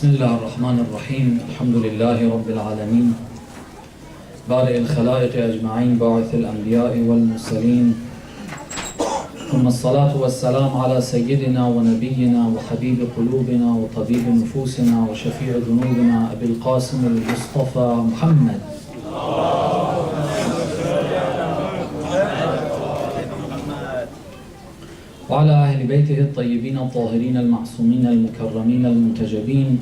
بسم الله الرحمن الرحيم الحمد لله رب العالمين بارئ الخلائق أجمعين باعث الأنبياء والمرسلين ثم الصلاة والسلام على سيدنا ونبينا وحبيب قلوبنا وطبيب نفوسنا وشفيع ذنوبنا أبي القاسم المصطفى محمد وعلى أهل بيته الطيبين الطاهرين المعصومين المكرمين المنتجبين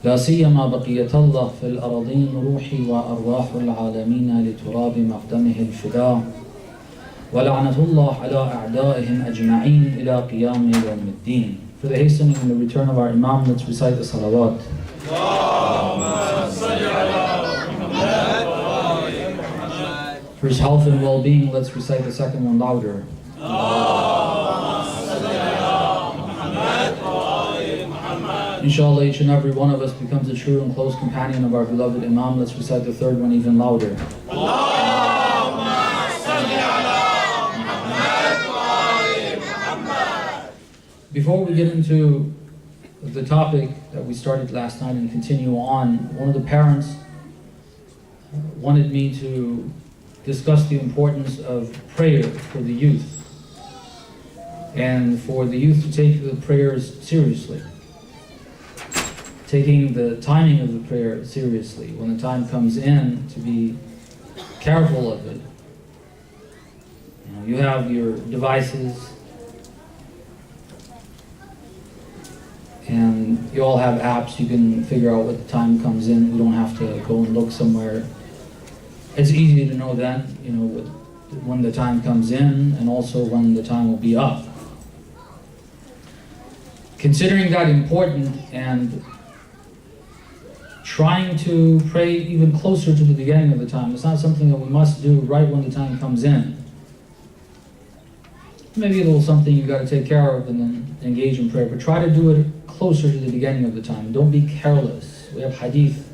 لا سيما بقية الله في الأراضين روحي وأرواح العالمين لتراب مقدمه الفداء ولعنة الله على أعدائهم أجمعين إلى قيام يوم الدين. For the hastening and the return of our Imam, let's recite the salawat. For his health and well-being, let's recite the second one louder. Inshallah, each and every one of us becomes a true and close companion of our beloved Imam. Let's recite the third one even louder. Before we get into the topic that we started last night and continue on, one of the parents wanted me to discuss the importance of prayer for the youth and for the youth to take the prayers seriously. Taking the timing of the prayer seriously. When the time comes in, to be careful of it. You have your devices, and you all have apps. You can figure out what the time comes in. We don't have to go and look somewhere. It's easy to know that, when the time comes in, and also when the time will be up. Considering that important and trying to pray even closer to the beginning of the time. It's not something that we must do right when the time comes in. Maybe a little something you've got to take care of and then engage in prayer, but try to do it closer to the beginning of the time. Don't be careless. We have hadith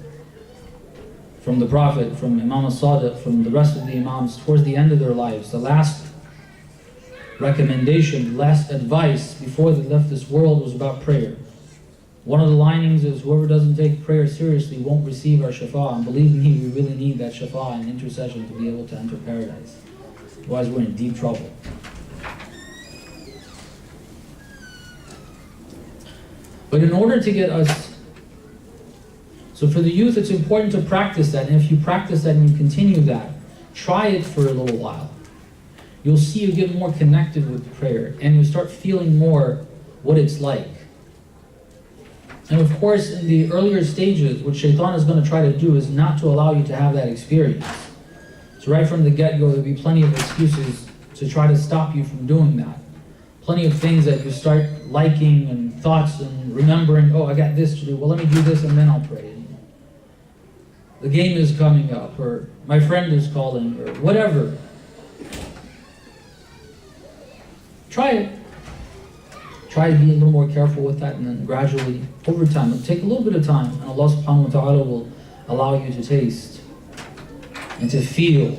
from the Prophet, from Imam Sadiq, from the rest of the Imams towards the end of their lives. The last recommendation, last advice before they left this world was about prayer. One of the linings is, whoever doesn't take prayer seriously won't receive our shafa. And believe me, we really need that shafa and intercession to be able to enter paradise. Otherwise, we're in deep trouble. But in order to get us... So for the youth, it's important to practice that. And if you practice that and you continue that, try it for a little while. You'll see you get more connected with prayer. And you start feeling more what it's like. And of course, in the earlier stages, what Shaitan is going to try to do is not to allow you to have that experience. So right from the get-go, there'll be plenty of excuses to try to stop you from doing that. Plenty of things that you start liking and thoughts and remembering, oh, I got this to do, well, let me do this and then I'll pray. The game is coming up, or my friend is calling, or whatever. Try it. Try to be a little more careful with that, and then gradually, over time, it'll take a little bit of time, and Allah subhanahu wa ta'ala will allow you to taste and to feel.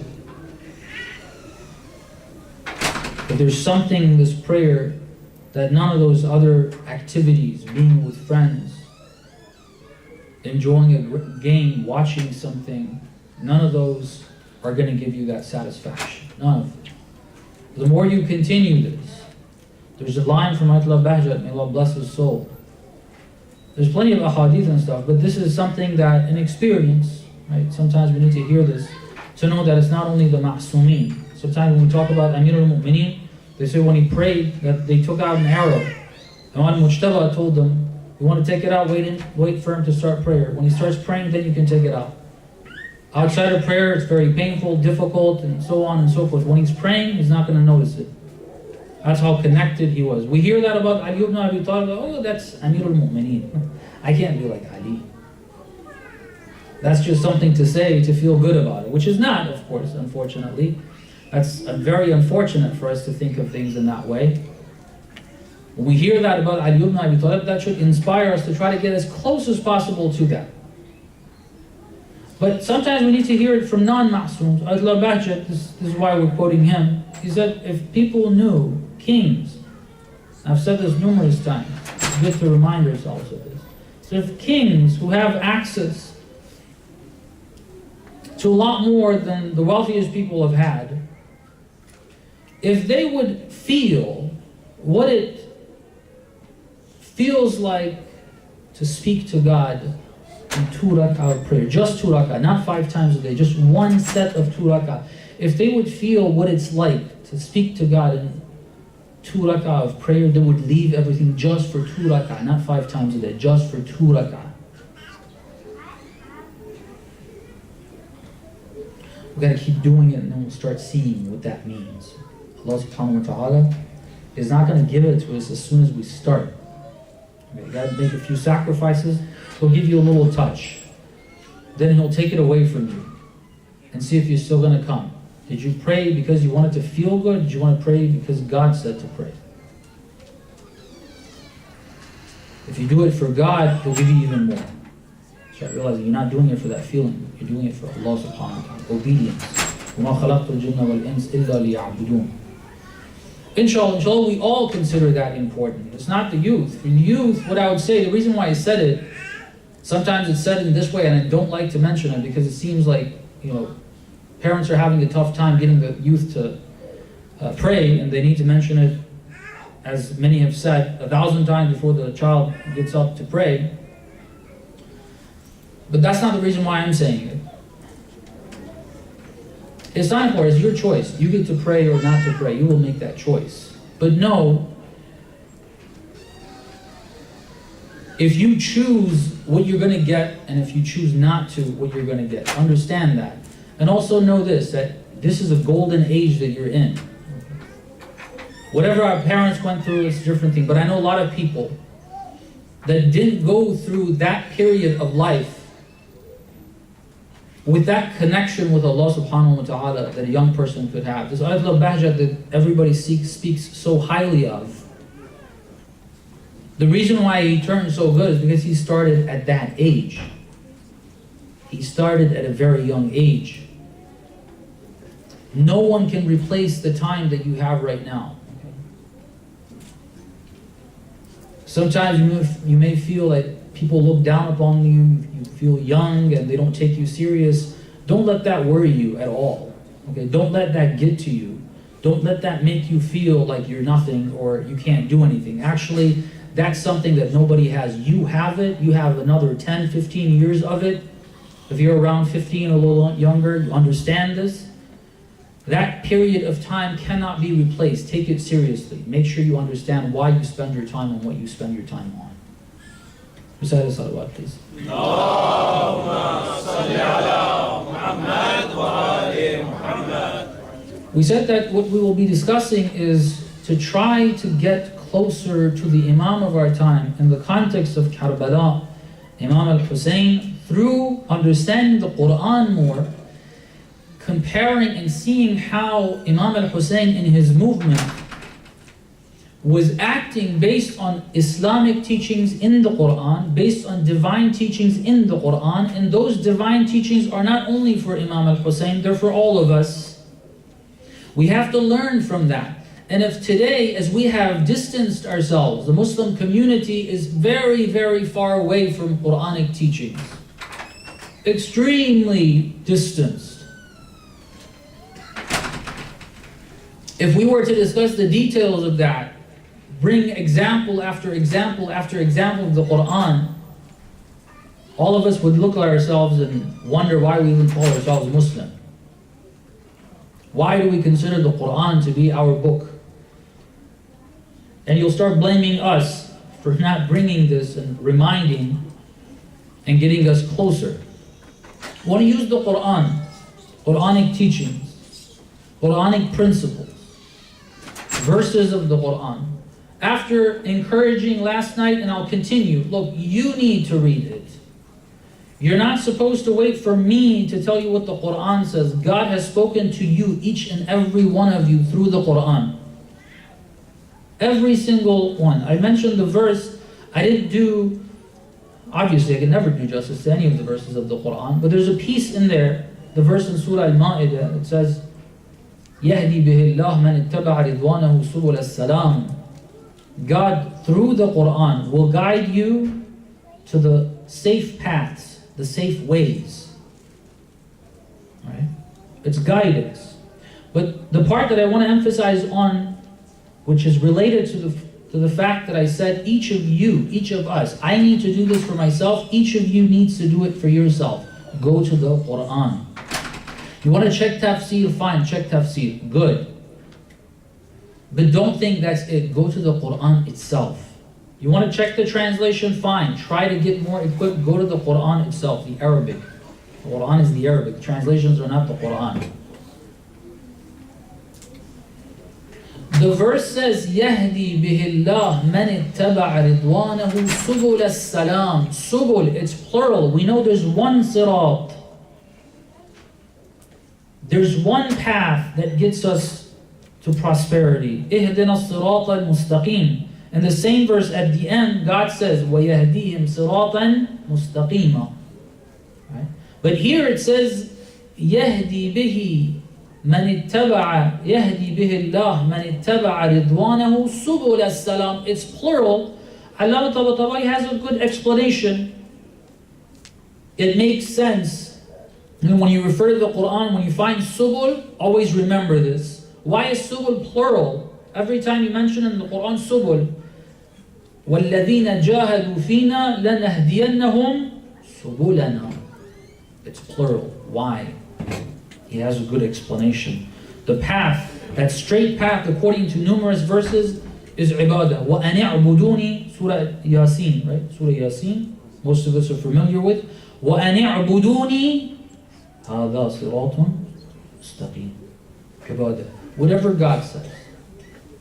But there's something in this prayer that none of those other activities, being with friends, enjoying a game, watching something, none of those are going to give you that satisfaction. None of them. The more you continue this, there's a line from Ayatollah Bahjat, may Allah bless his soul. There's plenty of ahadith and stuff, but this is something that, an experience, right? Sometimes we need to hear this to know that it's not only the ma'sumeen. Sometimes when we talk about Amir al-Mu'mineen, they say when he prayed that they took out an arrow. Imam Mujtaba told them, you want to take it out, wait for him to start prayer. When he starts praying, then you can take it out. Outside of prayer, it's very painful, difficult, and so on and so forth. When he's praying, he's not going to notice it. That's how connected he was. We hear that about Ali ibn Abi Talib. Oh, that's Amir al-Mu'mineen. I can't be like Ali. That's just something to say to feel good about it, which is not, of course, unfortunately. That's very unfortunate for us to think of things in that way. When we hear that about Ali ibn Abi Talib, that should inspire us to try to get as close as possible to that. But sometimes we need to hear it from non-ma'soons. Ayatollah Bahjat, this is why we're quoting him. He said, if people knew, kings, I've said this numerous times, it's good to remind ourselves of this. So if kings who have access to a lot more than the wealthiest people have had, if they would feel what it feels like to speak to God in 2 rak'ah of prayer, just 2 rak'ah, not 5 times a day, just one set of 2 rak'ah. If they would feel what it's like to speak to God in 2 rak'ah of prayer, they would leave everything just for 2 rak'ah, not 5 times a day, just for 2 rak'ah. We've got to keep doing it, and then we'll start seeing what that means. Allah subhanahu wa ta'ala is not going to give it to us as soon as we start. Okay, you got to make a few sacrifices. He'll give you a little touch. Then He'll take it away from you and see if you're still going to come. Did you pray because you wanted to feel good? Did you want to pray because God said to pray? If you do it for God, He'll give you even more. Start realizing you're not doing it for that feeling. You're doing it for Allah subhanahu wa ta'ala. Obedience. وَمَا خَلَقْتُ الْجِنَّ وَالْإِنسَ إِلَّا لِيَعْبُدُونَ. Inshallah, we all consider that important. It's not the youth. For the youth, what I would say, the reason why I said it, sometimes it's said in this way, and I don't like to mention it because it seems like, parents are having a tough time getting the youth to pray, and they need to mention it, as many have said, 1,000 times before the child gets up to pray. But that's not the reason why I'm saying it. It's not important, it's your choice. You get to pray or not to pray. You will make that choice. But know, if you choose what you're going to get, and if you choose not to, what you're going to get. Understand that. And also know this, that this is a golden age that you're in. Whatever our parents went through, it's a different thing. But I know a lot of people that didn't go through that period of life with that connection with Allah subhanahu wa ta'ala that a young person could have. This ayat al-bahjat that everybody speaks so highly of. The reason why he turned so good is because he started at that age. He started at a very young age. No one can replace the time that you have right now. Sometimes you may feel like people look down upon you, you feel young and they don't take you serious. Don't let that worry you at all. Okay? Don't let that get to you. Don't let that make you feel like you're nothing or you can't do anything. Actually, that's something that nobody has. You have it. You have another 10, 15 years of it. If you're around 15 or a little younger, you understand this. That period of time cannot be replaced. Take it seriously. Make sure you understand why you spend your time on what you spend your time on. Recite a salawat, please. We said that what we will be discussing is to try to get closer to the Imam of our time in the context of Karbala, Imam al-Hussein, through understanding the Quran more, comparing and seeing how Imam al-Hussein in his movement was acting based on Islamic teachings in the Quran, based on divine teachings in the Quran, and those divine teachings are not only for Imam al-Hussein, they're for all of us. We have to learn from that. And if today, as we have distanced ourselves, the Muslim community is very, very far away from Quranic teachings. Extremely distanced. If we were to discuss the details of that, bring example after example after example of the Quran, all of us would look at ourselves and wonder why we even call ourselves Muslim. Why do we consider the Quran to be our book? And you'll start blaming us for not bringing this and reminding and getting us closer. We want to use the Quran, Quranic teachings, Quranic principles, verses of the Quran. After encouraging last night, and I'll continue, look, you need to read it. You're not supposed to wait for me to tell you what the Quran says. God has spoken to you, each and every one of you, through the Quran. Every single one. I mentioned the verse. I didn't do, obviously I can never do justice to any of the verses of the Quran, but there's a piece in there, the verse in Surah Al-Ma'idah, it says, يَهْدِي بِهِ اللَّهُ مَنِ اتَّبَعَ رِضْوَانَهُ سُبُلَ السَّلَامِ. God, through the Quran, will guide you to the safe paths, the safe ways. Right? It's guidance. But the part that I want to emphasize on, which is related to the fact that I said each of you, each of us, I need to do this for myself, each of you needs to do it for yourself. Go to the Quran. You want to check tafsir, fine, check tafsir, good. But don't think that's it. Go to the Quran itself. You want to check the translation, fine. Try to get more equipped. Go to the Quran itself, the Arabic. The Quran is the Arabic. The translations are not the Quran. The verse says, يَهْدِي بِهِ اللَّهُ مَنِ اتَّبَعَ رِضْوَانَهُ سُبُلَ السَّلَامِ. Subul, it's plural. We know there's one sirat. There's one path that gets us to prosperity. اهدنا الصراط المستقيم. In the same verse at the end, God says, وَيَهْدِيهِمْ صِرَاطًا مُسْتَقِيمًا. Right? But here it says, يَهْدِي بِهِ مَنِ اتَّبَعَ يَهْدِي بِهِ اللَّهُ مَنِ اتَّبَعَ رِضْوَانَهُ سُبُلَ السَّلَامِ. It's plural. Allama Tabatabai has a good explanation. It makes sense. And when you refer to the Quran, when you find subul, always remember this. Why is subul plural? Every time you mention in the Quran subul, وَالَّذِينَ جَاهَدُوا فِينَا لَنَهْدِيَنَّهُمْ سُبُلَنَا. It's plural. Why? He has a good explanation. The path, that straight path according to numerous verses is ibadah. وَأَنِ اعْبُدُونِي Surah Yasin, right? Surah Yasin, most of us are familiar with. وَأَنِ اعْبُدُونِي هَذَا صِرَاطٌ مُسْتَقِيمٌ. Ibadah. Whatever God says.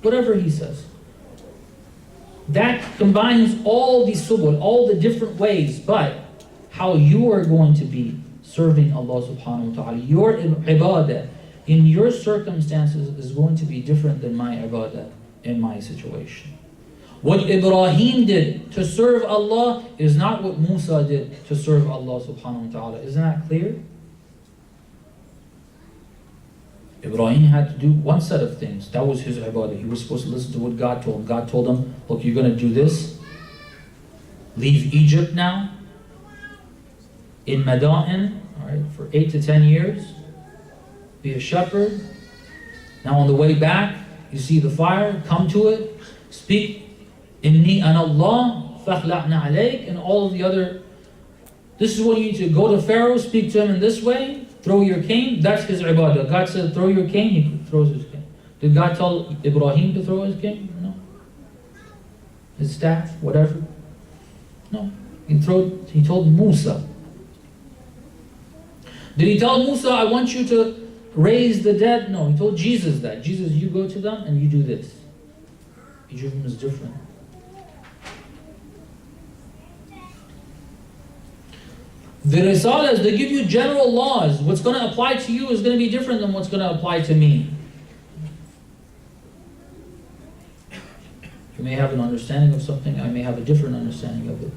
Whatever He says. That combines all the subul, all the different ways, but how you are going to be serving Allah subhanahu wa ta'ala. Your ibadah in your circumstances is going to be different than my ibadah in my situation. What Ibrahim did to serve Allah is not what Musa did to serve Allah subhanahu wa ta'ala. Isn't that clear? Ibrahim had to do one set of things. That was his ibadah. He was supposed to listen to what God told him. God told him, look, you're going to do this. Leave Egypt now. In Madain, all right, for 8 to 10 years. Be a shepherd. Now on the way back, you see the fire, come to it. Speak, Inni ana Allah, fakhla'na alayk, and all of the other. This is what you need to go to Pharaoh, speak to him in this way. Throw your cane, that's his ibadah. God said, throw your cane, he throws his cane. Did God tell Ibrahim to throw his cane? No. His staff, whatever? No. He told Musa. Did he tell Musa, I want you to raise the dead? No, he told Jesus that. Jesus, you go to them and you do this. Each of them is different. The Risalas, they give you general laws. What's going to apply to you is going to be different than what's going to apply to me. You may have an understanding of something, I may have a different understanding of it.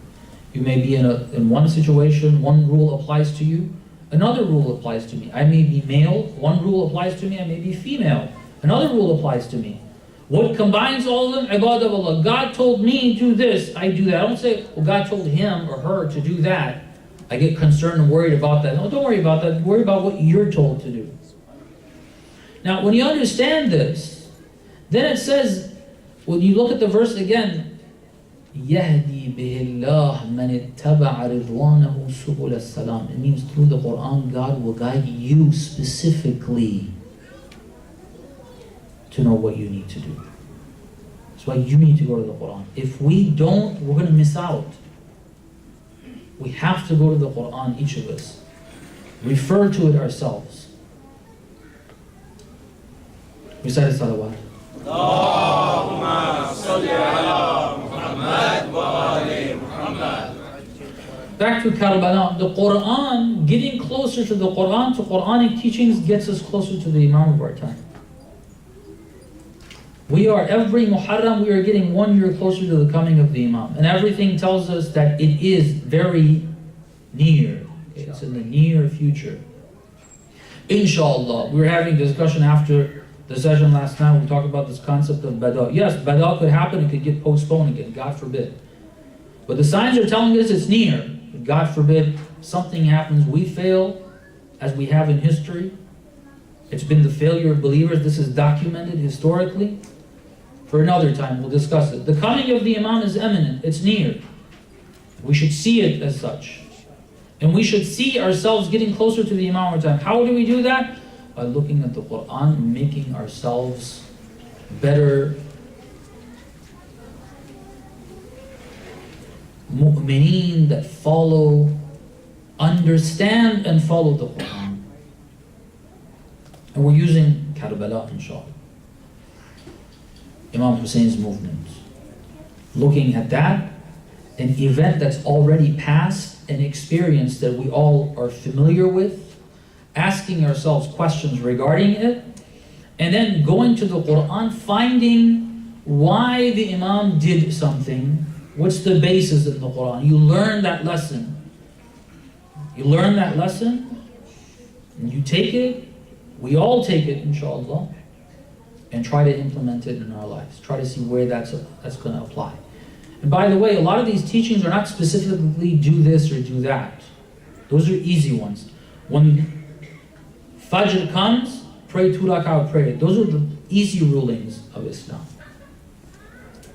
You may be in one situation, one rule applies to you, another rule applies to me. I may be male, one rule applies to me, I may be female, another rule applies to me. What combines all of them? Ibadah of Allah. God told me do this, I do that. I don't say, well, God told him or her to do that. I get concerned and worried about that. No, don't worry about that. Worry about what you're told to do. Now, when you understand this, then it says, when you look at the verse again, يَهْدِي بِهِ اللَّهُ مَنِ اتَّبَعَ رِضْوَانَهُ سُبُلَ السَّلَامِ. It means through the Quran, God will guide you specifically to know what you need to do. That's why you need to go to the Quran. If we don't, we're going to miss out. We have to go to the Quran, each of us. Refer to it ourselves. Recite salawat. Allahumma salli ala Muhammad wa ali Muhammad. Back to Karbala. The Quran, getting closer to the Quran, to Quranic teachings, gets us closer to the Imam of our time. We are, every Muharram, we are getting 1 year closer to the coming of the Imam. And everything tells us that it is very near. Okay, it's in the near future. Inshallah. We were having a discussion after the session last night. We talked about this concept of Bada. Yes, Bada could happen. It could get postponed again. God forbid. But the signs are telling us it's near. God forbid something happens, we fail, as we have in history. It's been the failure of believers. This is documented historically. For another time, we'll discuss it. The coming of the Imam is imminent. It's near. We should see it as such. And we should see ourselves getting closer to the Imam over time. How do we do that? By looking at the Quran, making ourselves better mu'mineen that follow, understand and follow the Quran. And we're using Karbala, inshallah. Imam Hussein's movement. Looking at that, an event that's already passed, an experience that we all are familiar with, asking ourselves questions regarding it, and then going to the Quran, finding why the Imam did something. What's the basis in the Quran? You learn that lesson. You learn that lesson, and you take it, we all take it, inshallah, and try to implement it in our lives. Try to see where that's going to apply. And by the way, a lot of these teachings are not specifically do this or do that. Those are easy ones. When Fajr comes, pray 2 rak'ah prayer. Those are the easy rulings of Islam.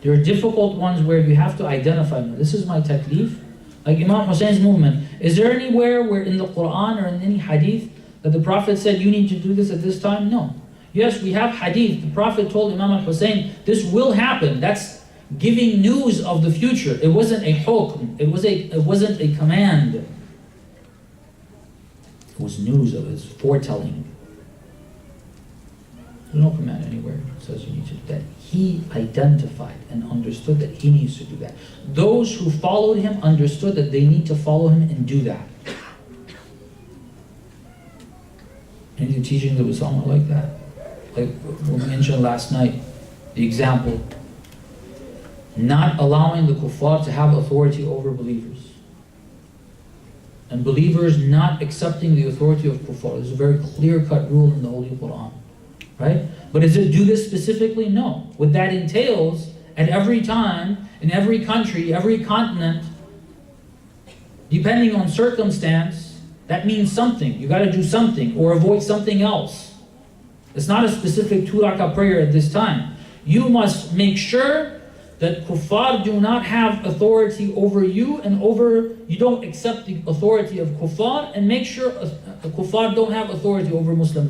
There are difficult ones where you have to identify, no, this is my taklif. Like Imam Hussein's movement. Is there anywhere where in the Quran or in any hadith that the Prophet said you need to do this at this time? No. Yes, we have hadith. The Prophet told Imam al-Hussein, this will happen. That's giving news of the future. It wasn't a hukm. It wasn't a command. It was news of his foretelling. There's no command anywhere that says you need to do that. He identified and understood that he needs to do that. Those who followed him understood that they need to follow him and do that. Any teaching that was somewhat like that? Like we mentioned last night, the example, not allowing the kuffar to have authority over believers. And believers not accepting the authority of kuffar. There's a very clear-cut rule in the Holy Quran. Right? But does it do this specifically? No. What that entails, at every time, in every country, every continent, depending on circumstance, that means something. You got to do something or avoid something else. It's not a specific 2 rak'ah prayer at this time. You must make sure that kuffar do not have authority over you and you don't accept the authority of kuffar, and make sure kuffar don't have authority over Muslim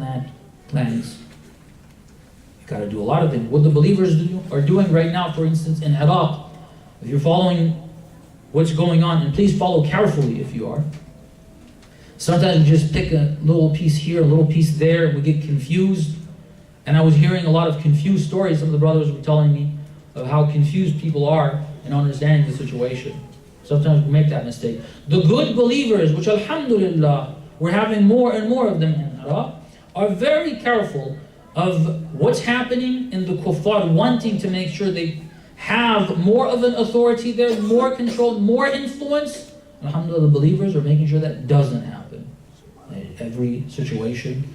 lands. You got to do a lot of things. What the believers are doing right now, for instance, in Iraq, if you're following what's going on, and please follow carefully if you are. Sometimes we just pick a little piece here, a little piece there, and we get confused. And I was hearing a lot of confused stories. Some of the brothers were telling me of how confused people are in understanding the situation. Sometimes we make that mistake. The good believers, which alhamdulillah, we're having more and more of them in Iraq, are very careful of what's happening in the kuffar, wanting to make sure they have more of an authority there, more control, more influence. Alhamdulillah, the believers are making sure that doesn't happen. In every situation,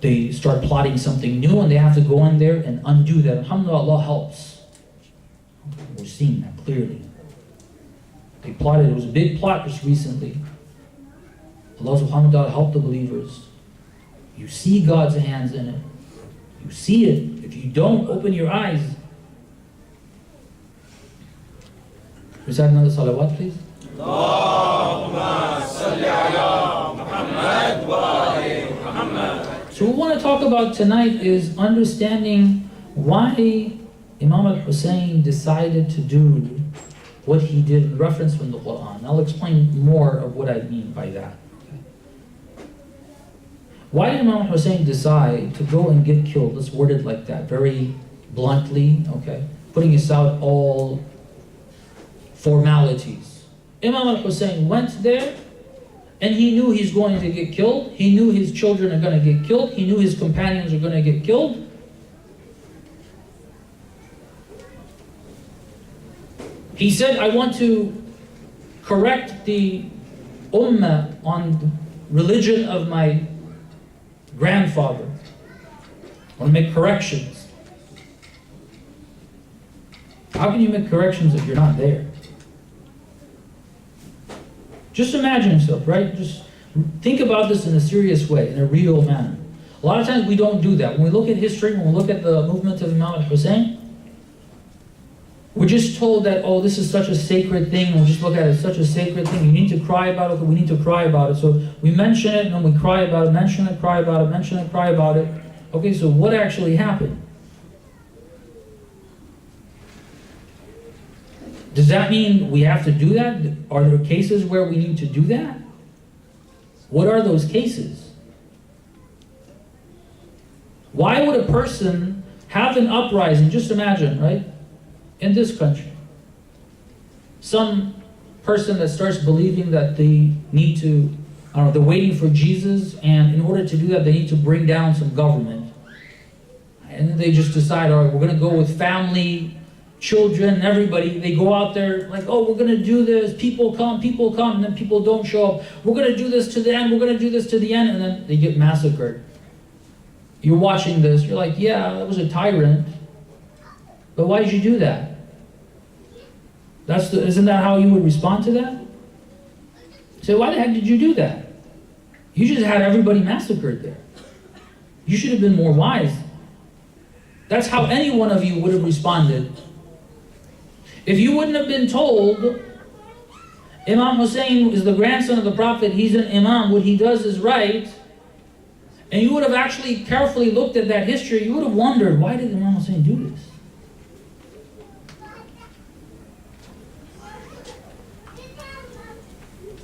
they start plotting something new and they have to go in there and undo that. Alhamdulillah, Allah helps. We're seeing that clearly. They plotted, it was a big plot just recently. Allah subhanahu wa ta'ala helped the believers. You see God's hands in it. You see it. If you don't, open your eyes. Recite another salawat, please. So what we want to talk about tonight is understanding why Imam al-Hussein decided to do what he did in reference from the Quran. I'll explain more of what I mean by that. Why did Imam Hussein decide to go and get killed? Let's word it like that, very bluntly, okay? Putting aside all formalities. Imam al-Hussein went there, and he knew he's going to get killed. He knew his children are going to get killed. He knew his companions are going to get killed. He said, I want to correct the ummah on the religion of my grandfather. I want to make corrections. How can you make corrections if you're not there? Just imagine yourself, right? Just think about this in a serious way, in a real manner. A lot of times we don't do that. When we look at history, when we look at the movement of Imam al-Hussein, we're just told that, oh, this is such a sacred thing, and we just look at it as such a sacred thing. You need to cry about it, we need to cry about it. So we mention it, and then we cry about it, mention it, cry about it, mention it, cry about it. Okay, so what actually happened? Does that mean we have to do that? Are there cases where we need to do that? What are those cases? Why would a person have an uprising? Just imagine, right? In this country, some person that starts believing that they need to, I don't know, they're waiting for Jesus, and in order to do that, they need to bring down some government. And then they just decide, all right, we're going to go with family, children, everybody. They go out there like, oh, we're going to do this. People come, and then people don't show up. We're going to do this to the end. We're going to do this to the end, and then they get massacred. You're watching this. You're like, yeah, that was a tyrant. But why did you do that? Isn't that how you would respond to that? So why the heck did you do that? You just had everybody massacred there. You should have been more wise. That's how any one of you would have responded. If you wouldn't have been told, Imam Hussein is the grandson of the Prophet, he's an Imam, what he does is right, and you would have actually carefully looked at that history, you would have wondered, why did Imam Hussein do this?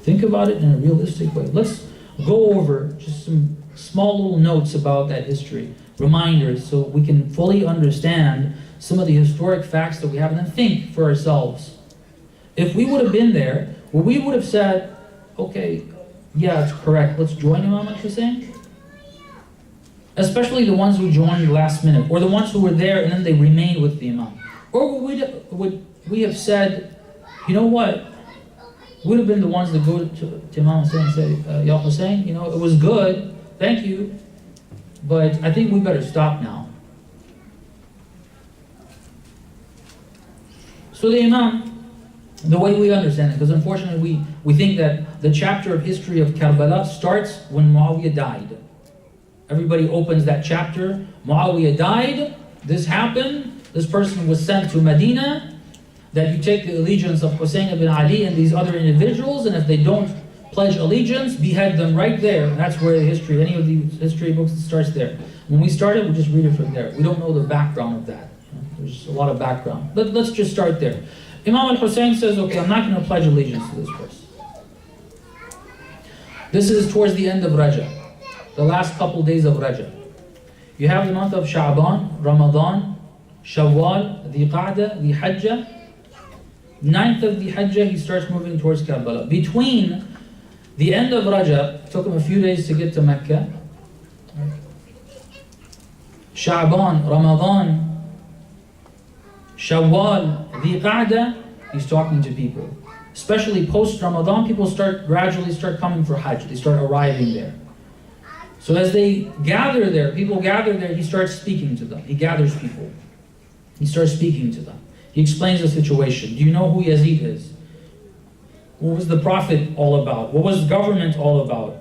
Think about it in a realistic way. Let's go over just some small little notes about that history, reminders, so we can fully understand some of the historic facts that we have, and then think for ourselves. If we would have been there, well, we would have said, okay, yeah, it's correct, let's join Imam al-Hussein. Especially the ones who joined last minute, or the ones who were there and then they remained with the Imam. Or would we have said, you know what, would have been the ones that go to Imam Hussein and say, Ya Hussein, you know, it was good, thank you, but I think we better stop now. So the Imam, the way we understand it, because unfortunately we think that the chapter of history of Karbala starts when Muawiyah died. Everybody opens that chapter, Muawiyah died, this happened, this person was sent to Medina, that you take the allegiance of Hussein ibn Ali and these other individuals, and if they don't pledge allegiance, behead them right there. And that's where the history, any of these history books, starts there. When we started, we just read it from there. We don't know the background of that. There's a lot of background. But let's just start there. Imam al-Hussein says, okay, I'm not going to pledge allegiance to this person. This is towards the end of Rajab, the last couple days of Rajab. You have the month of Sha'ban, Ramadan, Shawwal, the Qa'dah, the Hajjah. 9th of the Hajjah, he starts moving towards Karbala. Between the end of Rajab, it took him a few days to get to Mecca. Sha'ban, Ramadan, Shawwal, the Qa'dah, he's talking to people. Especially post-Ramadan, people gradually start coming for Hajj. They start arriving there. So as they gather there, people gather there, he starts speaking to them. He gathers people. He starts speaking to them. He explains the situation. Do you know who Yazid is? What was the Prophet all about? What was government all about?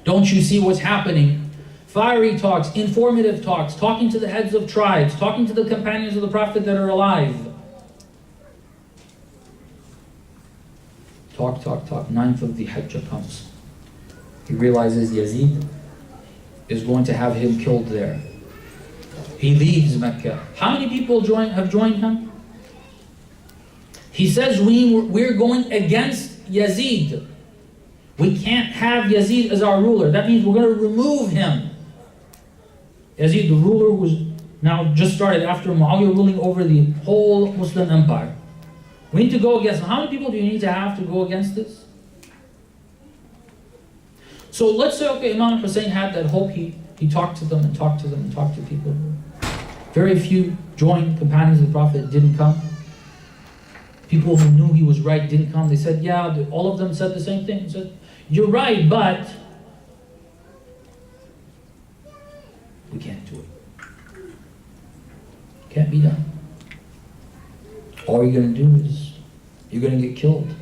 Don't you see what's happening? Fiery talks, informative talks, talking to the heads of tribes, talking to the companions of the Prophet that are alive. Talk. 9th of the Hajj comes. He realizes Yazid is going to have him killed there. He leaves Mecca. How many people have joined him? He says we're going against Yazid. We can't have Yazid as our ruler. That means we're going to remove him. Yazid, the ruler, was now just started after Muawiyah ruling over the whole Muslim empire. We need to go against him. How many people do you need to have to go against this? So let's say, okay, Imam Hussein had that hope. He talked to them and talked to them and talked to people. Very few joined, companions of the Prophet didn't come. People who knew he was right didn't come. They said, yeah, all of them said the same thing. They said, you're right, but we can't do it. Can't be done. All you're going to do is, you're going to get killed.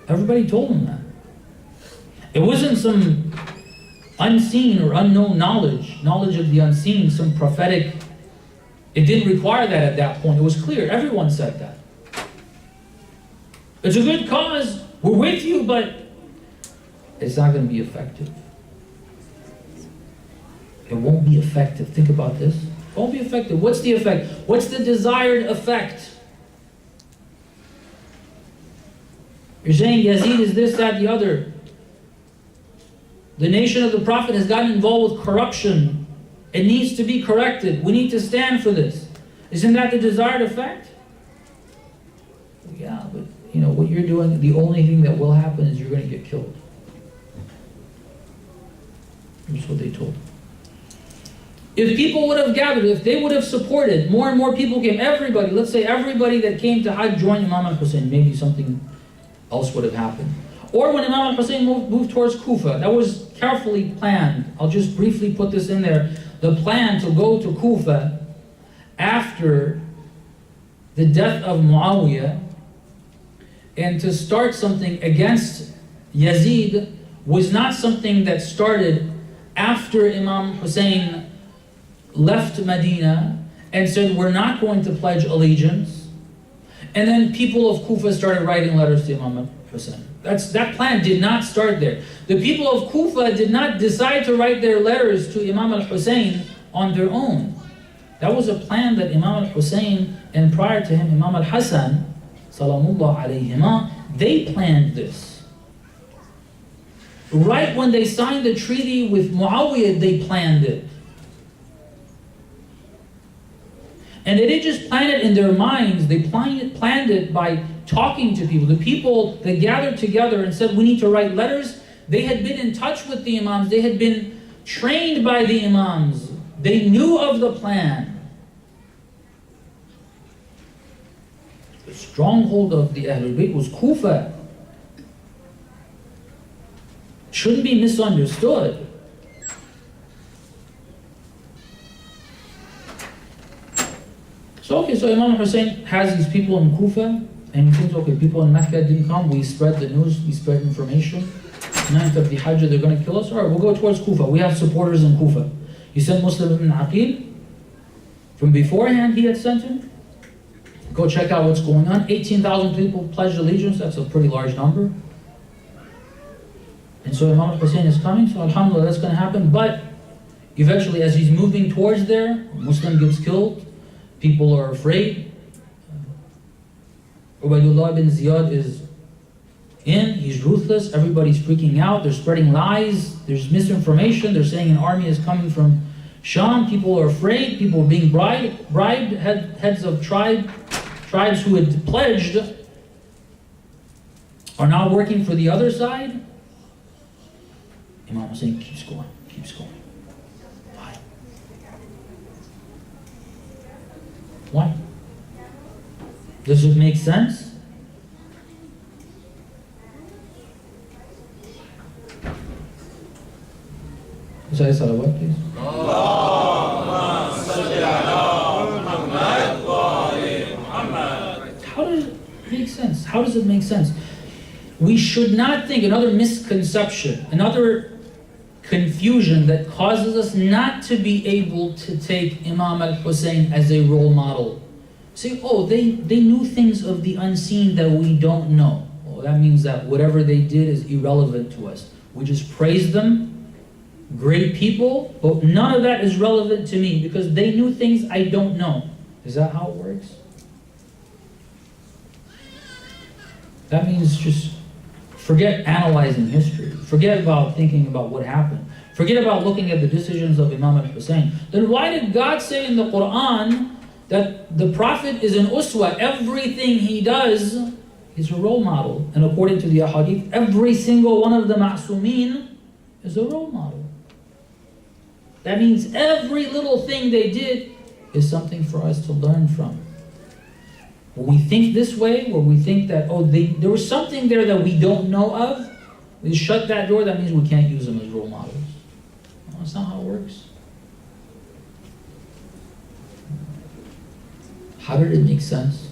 Everybody told him that. It wasn't some unseen or unknown knowledge of the unseen, some prophetic. It didn't require that at that point. It was clear. Everyone said that. It's a good cause. We're with you, but it's not going to be effective. It won't be effective. Think about this. It won't be effective. What's the effect? What's the desired effect? You're saying Yazid is this, that, the other. The nation of the Prophet has gotten involved with corruption. It needs to be corrected. We need to stand for this. Isn't that the desired effect? Yeah, but what you're doing, the only thing that will happen is you're going to get killed. That's what they told. If people would have gathered, if they would have supported, more and more people came, everybody, let's say everybody that came to Hajj joined Imam al-Hussein, maybe something else would have happened. Or when Imam al-Hussein moved towards Kufa, that was carefully planned. I'll just briefly put this in there. The plan to go to Kufa after the death of Muawiyah and to start something against Yazid was not something that started after Imam Hussein left Medina and said, we're not going to pledge allegiance. And then people of Kufa started writing letters to Imam Hussein. That plan did not start there. The people of Kufa did not decide to write their letters to Imam al-Hussein on their own. That was a plan that Imam al-Hussein and prior to him Imam al-Hasan, salamullah alayhima, they planned this. Right when they signed the treaty with Muawiyah, they planned it. And they didn't just plan it in their minds, they planned it by talking to people. The people that gathered together and said, we need to write letters, they had been in touch with the Imams, they had been trained by the Imams, they knew of the plan. The stronghold of the Ahlul Bayt was Kufa. Shouldn't be misunderstood. So Imam Hussein has these people in Kufa, and he thinks, okay, people in Mecca didn't come, we spread the news, we spread information. 9th of the Hajj, they're going to kill us. All right, we'll go towards Kufa. We have supporters in Kufa. He sent Muslim ibn Aqil. From beforehand, he had sent him. Go check out what's going on. 18,000 people pledged allegiance. That's a pretty large number. And so Imam Hussein is coming, so alhamdulillah, that's going to happen. But eventually, as he's moving towards there, a Muslim gets killed. People are afraid. Ubaydullah bin Ziyad is in, he's ruthless, everybody's freaking out, they're spreading lies, there's misinformation, they're saying an army is coming from Sham, people are afraid, people are being bribed, heads of tribes who had pledged are now working for the other side. Imam Hussein keeps going. Why? Why? Does it make sense? Say salawat, please. How does it make sense? How does it make sense? We should not think, another misconception, another confusion that causes us not to be able to take Imam al-Hussein as a role model. Say, oh, they knew things of the unseen that we don't know. Well, that means that whatever they did is irrelevant to us. We just praise them, great people, but none of that is relevant to me because they knew things I don't know. Is that how it works? That means just forget analyzing history. Forget about thinking about what happened. Forget about looking at the decisions of Imam al-Hussein. Then why did God say in the Quran that the Prophet is an uswa? Everything he does is a role model. And according to the ahadith, every single one of the ma'sumeen is a role model. That means every little thing they did is something for us to learn from. When we think this way, where we think that, oh, there was something there that we don't know of, we shut that door, that means we can't use them as role models. No, that's not how it works. How did it make sense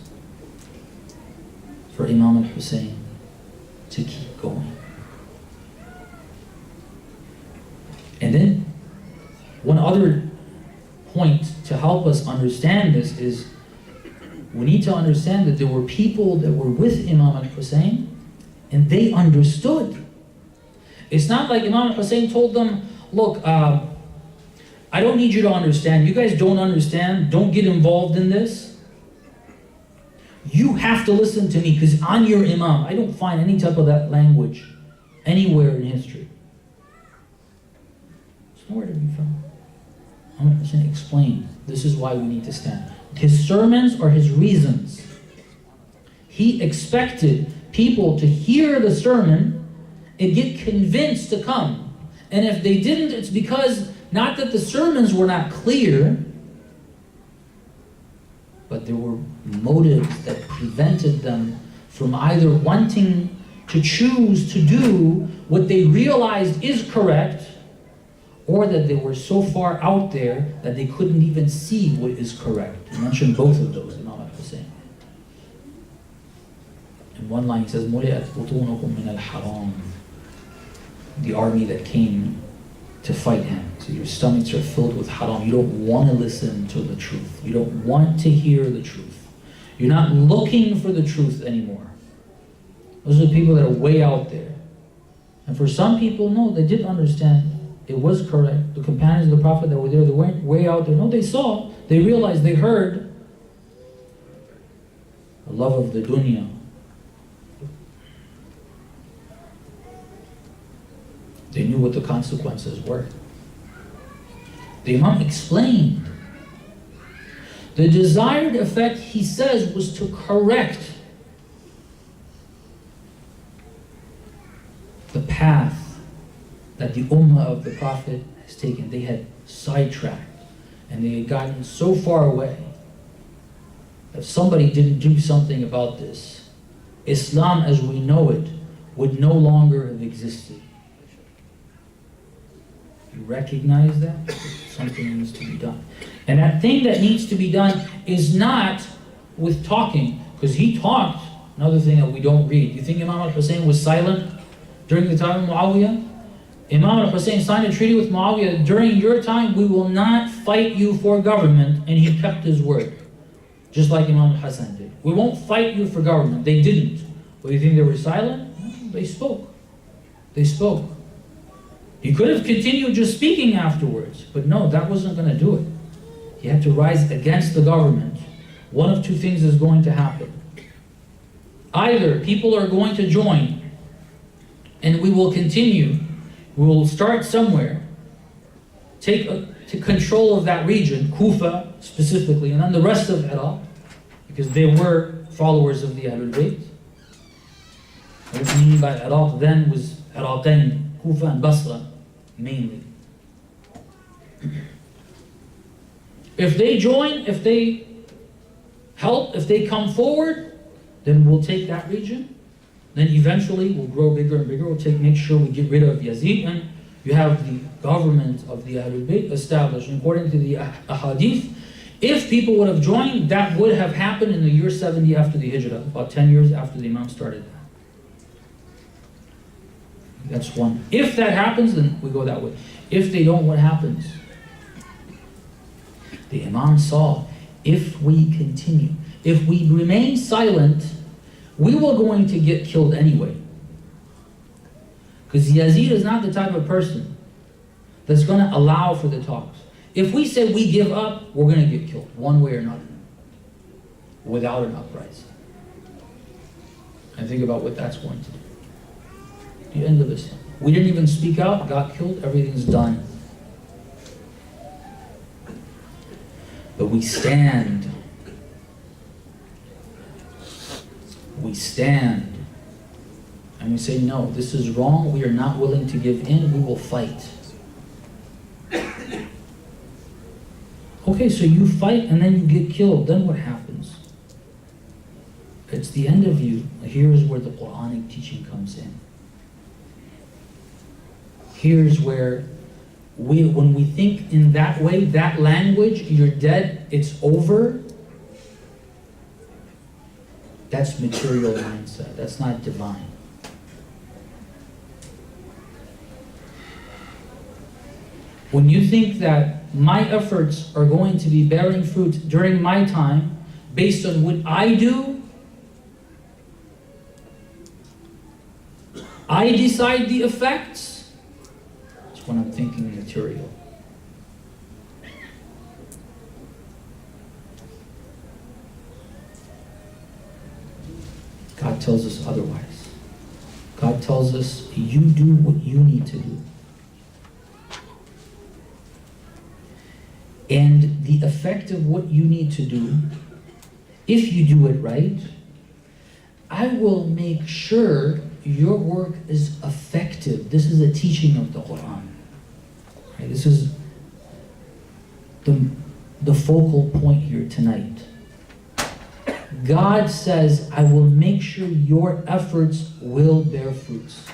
for Imam al-Hussein to keep going. And then, one other point to help us understand this is, we need to understand that there were people that were with Imam al-Hussein, and they understood. It's not like Imam al-Hussein told them, look, I don't need you to understand. You guys don't understand. Don't get involved in this. You have to listen to me because I'm your Imam. I don't find any type of that language anywhere in history. It's nowhere to be found. Imam al-Hussein explained, this is why we need to stand. His sermons are his reasons. He expected people to hear the sermon and get convinced to come. And if they didn't, it's because not that the sermons were not clear, but there were motives that prevented them from either wanting to choose to do what they realized is correct, or that they were so far out there that they couldn't even see what is correct. He mentioned both of those, Imam al-Hussein. In one line he says, مُلِئَتْ بُطُونُكُم مِّنَ الْحَرَامِ. The army that came to fight him. So your stomachs are filled with haram. You don't want to listen to the truth. You don't want to hear the truth. You're not looking for the truth anymore. Those are the people that are way out there. And for some people, no, they didn't understand. It was correct. The companions of the Prophet that were there, they weren't way out there. No, they saw, they realized, they heard. The love of the dunya. They knew what the consequences were. The Imam explained. The desired effect, he says, was to correct the path that the Ummah of the Prophet has taken. They had sidetracked and they had gotten so far away that if somebody didn't do something about this, Islam as we know it would no longer have existed. You recognize that? Something needs to be done. And that thing that needs to be done is not with talking, because he talked, another thing that we don't read. You think Imam al-Hussein was silent during the time of Muawiyah? Imam al-Hussein signed a treaty with Muawiyah, during your time we will not fight you for government, and he kept his word. Just like Imam al-Hassan did. We won't fight you for government. They didn't. Well, you think they were silent? No, they spoke. They spoke. He could have continued just speaking afterwards, but no, that wasn't going to do it. He had to rise against the government. One of two things is going to happen. Either people are going to join, and we will continue. We will start somewhere, take control of that region, Kufa specifically, and then the rest of Iraq, because they were followers of the Ahlul Bayt. What we mean by Iraq then was Iraqain, Kufa and Basra, mainly. If they join, if they help, if they come forward, then we'll take that region. Then eventually we'll grow bigger and bigger. We'll make sure we get rid of Yazid, and you have the government of the Ahlul Bayt established. And according to the Ahadith, if people would have joined, that would have happened in the year 70 after the Hijrah, about 10 years after the Imam started that. That's one. If that happens, then we go that way. If they don't, what happens? The Imam saw, if we continue, if we remain silent, we were going to get killed anyway. Because Yazid is not the type of person that's going to allow for the talks. If we say we give up, we're going to get killed, one way or another, without an uprising. And think about what that's going to do. The end of Islam. We didn't even speak out, got killed, everything's done. But we stand. We stand. And we say, no, this is wrong. We are not willing to give in. We will fight. Okay, so you fight and then you get killed. Then what happens? It's the end of you. Here's where the Quranic teaching comes in. Here's where when we think in that way, that language, you're dead, it's over, that's material mindset. That's not divine. When you think that my efforts are going to be bearing fruit during my time based on what I do, I decide the effects, that's when I'm thinking material. God tells us otherwise. God tells us, you do what you need to do. And the effect of what you need to do, if you do it right, I will make sure your work is effective. This is a teaching of the Quran. Right? This is the focal point here tonight. God says, I will make sure your efforts will bear fruits.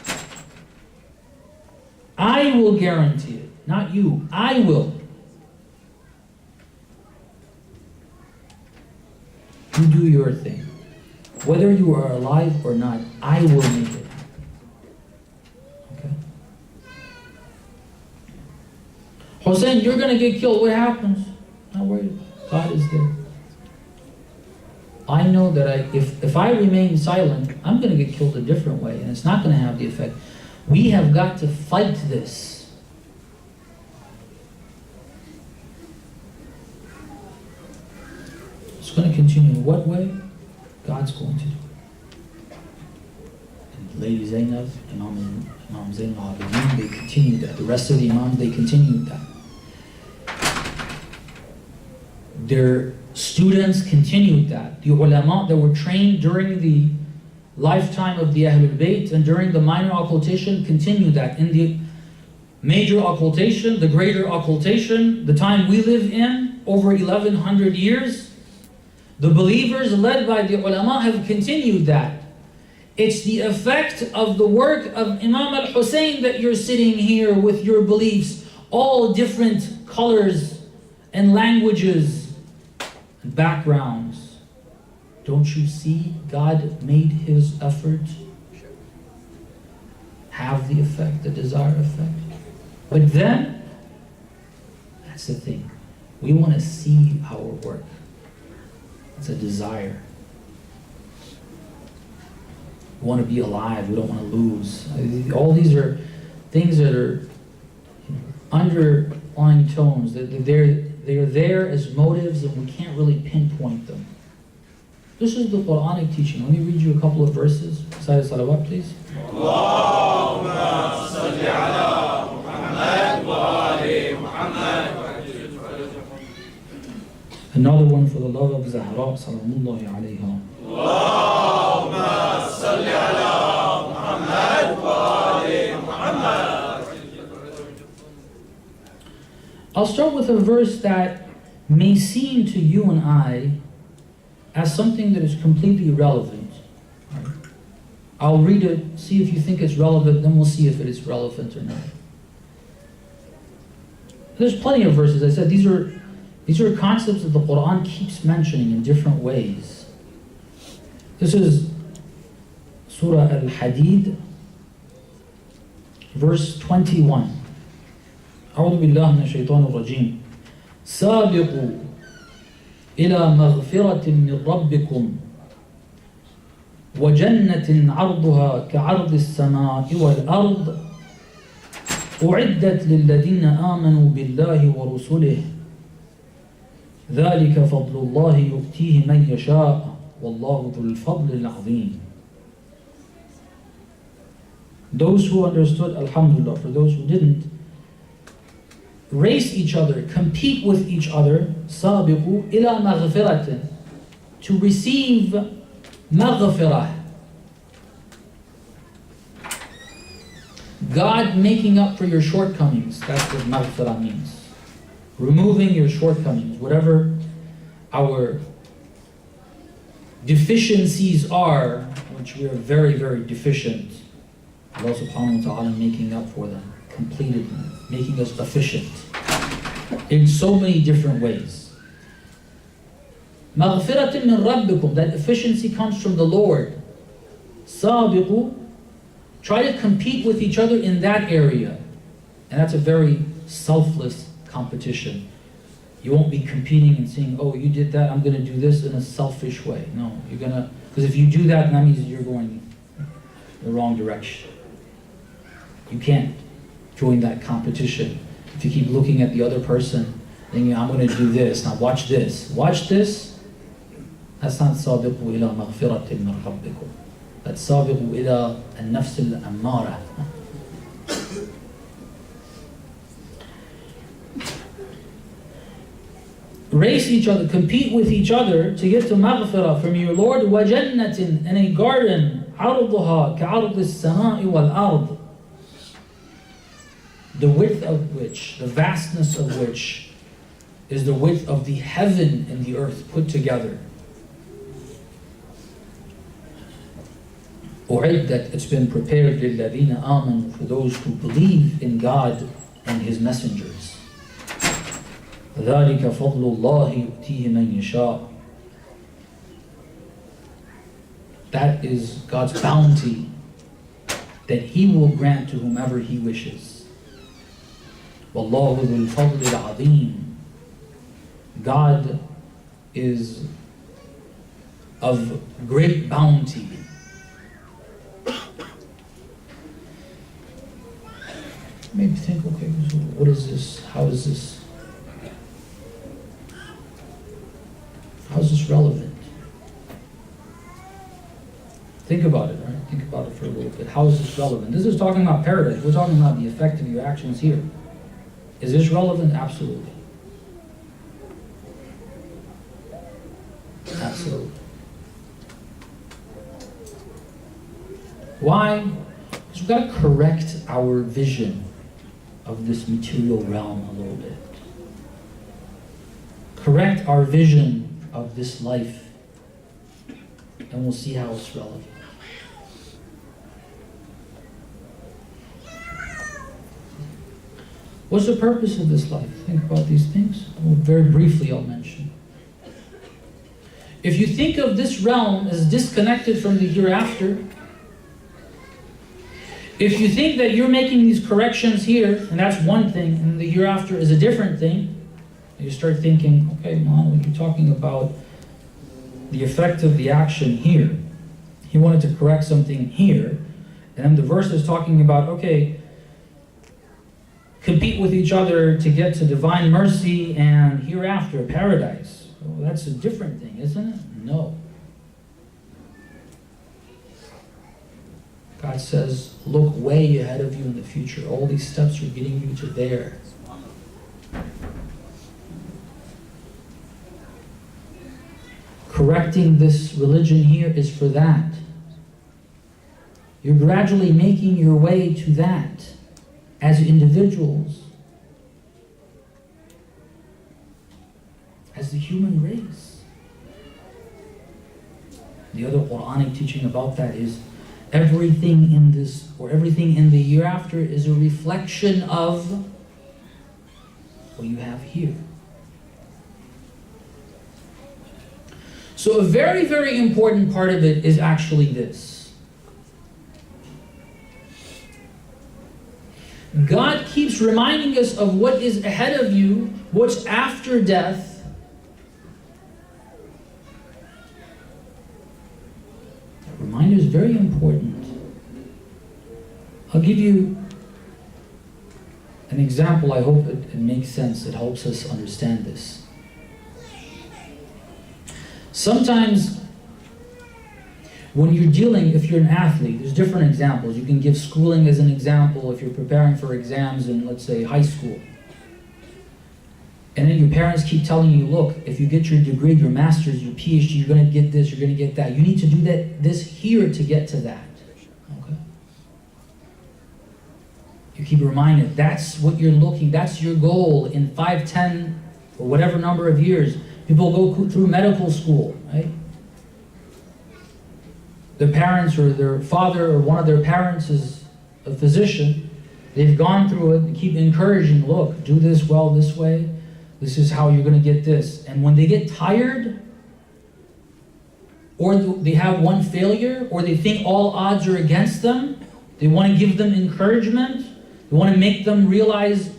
I will guarantee it, not you. I will. You do your thing. Whether you are alive or not, I will make it happen. Okay? Hussein, you're going to get killed. What happens? Not worried. God is there. I know that if I remain silent, I'm going to get killed a different way, and it's not going to have the effect. We have got to fight this. It's going to continue in what way? God's going to do. And Lady Zainab, Imam Zainab, they continued that. The rest of the Imams, they continued that. Their students continued that. The ulama that were trained during the lifetime of the Ahlul Bayt and during the minor occultation continued that. In the major occultation, the greater occultation, the time we live in, over 1100 years, the believers led by the ulama have continued that. It's the effect of the work of Imam al-Hussein that you're sitting here with your beliefs, all different colors and languages and backgrounds. Don't you see God made his effort have the effect, the desired effect? But then, that's the thing. We want to see our work. It's a desire. We want to be alive. We don't want to lose. All these are things that are underlying tones. They're there as motives, and we can't really pinpoint them. This is the Quranic teaching. Let me read you a couple of verses. Say salawat, please. Allahumma salli ala Muhammad wa ali Muhammad. Another one for the love of Zahra, salamullahi alayha. Allahumma salli ala Muhammad wa ali Muhammad. I'll start with a verse that may seem to you and I as something that is completely irrelevant. I'll read it, see if you think it's relevant, then we'll see if it is relevant or not. There's plenty of verses. I said these are concepts that the Quran keeps mentioning in different ways. This is Surah Al-Hadid, verse 21. أعوذ بالله من الشيطان الرجيم. سابقوا إلى مغفرة من ربكم وجنة عرضها كعرض السماء والأرض أعدت للذين آمنوا بالله ورسله ذلك فضل الله يؤتيه من يشاء والله ذو الفضل العظيم. Those who understood, alhamdulillah. For those who didn't, race each other, compete with each other. سابقوا إلى مغفرة, to receive maghfirah. God making up for your shortcomings. That's what maghfirah means. Removing your shortcomings, whatever our deficiencies are, which we are very, very deficient. Allah subhanahu wa ta'ala making up for them, completed them, making us efficient in so many different ways. مغفرة من ربكم, that efficiency comes from the Lord. سابقوا, try to compete with each other in that area. And that's a very selfless competition. You won't be competing and saying, oh, you did that, I'm going to do this in a selfish way. No, you're going to, because if you do that, that means you're going the wrong direction. You can't join that competition. If you keep looking at the other person, thinking, I'm going to do this, now watch this. Watch this. That's not سابقوا إلى مغفرة من ربكم. That's سابقوا إلى النفس الأمارة. Race each other, compete with each other to get to maghfirah from your Lord. وَجَنَّةٍ, in a garden, عَرْضُهَا كَعَرْضِ السَّمَاءِ وَالْأَرْضِ, the width of which, the vastness of which, is the width of the heaven and the earth put together. أُعِدَّتْ, it's been prepared لِلَّذِينَ آمَنُوا, for those who believe in God and His messengers. ذَلِكَ فَضْلُ اللَّهِ يُؤْتِيهِ مَنْ يَشَاءُ. That is God's bounty that He will grant to whomever He wishes. وَاللَّهُ ذُو الْفَضْلِ الْعَظِيمِ. God is of great bounty. Maybe think, okay, so what is this? How is this? How is this relevant? Think about it, right? Think about it for a little bit. How is this relevant? This is talking about paradise. We're talking about the effect of your actions here. Is this relevant? Absolutely. Absolutely. Why? Because we've got to correct our vision of this material realm a little bit. Correct our vision of this life, and we'll see how it's relevant. What's the purpose of this life? Think about these things. Well, very briefly I'll mention. If you think of this realm as disconnected from the hereafter, if you think that you're making these corrections here, and that's one thing, and the hereafter is a different thing, you start thinking, okay, man, when you're talking about the effect of the action here, he wanted to correct something here, and then the verse is talking about, okay, compete with each other to get to divine mercy and hereafter, paradise. Well, that's a different thing, isn't it? No. God says, look way ahead of you in the future. All these steps are getting you to there. Correcting this religion here is for that. You're gradually making your way to that as individuals, as the human race. The other Quranic teaching about that is everything in this, or everything in the hereafter, is a reflection of what you have here. So a very, very important part of it is actually this. God keeps reminding us of what is ahead of you, what's after death. That reminder is very important. I'll give you an example. I hope it makes sense. It helps us understand this. Sometimes when you're dealing, if you're an athlete, there's different examples. You can give schooling as an example if you're preparing for exams in, let's say, high school. And then your parents keep telling you, look, if you get your degree, your master's, your PhD, you're going to get this, you're going to get that. You need to do this here to get to that. Okay? You keep reminded, that's what you're looking, that's your goal in 5, 10, or whatever number of years. People go through medical school, right? Their parents or their father or one of their parents is a physician. They've gone through it and keep encouraging, look, do this well this way. This is how you're going to get this. And when they get tired, or they have one failure, or they think all odds are against them, they want to give them encouragement. They want to make them realize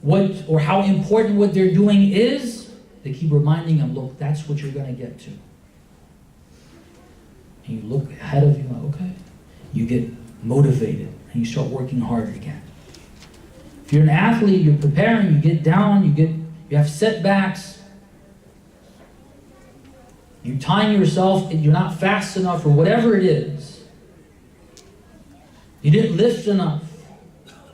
or how important what they're doing is, they keep reminding them, look, that's what you're going to get to. And you look ahead of you, like, okay. You get motivated and you start working hard again. If you're an athlete, you're preparing, you get down, you have setbacks. You time yourself, you're not fast enough, or whatever it is. You didn't lift enough.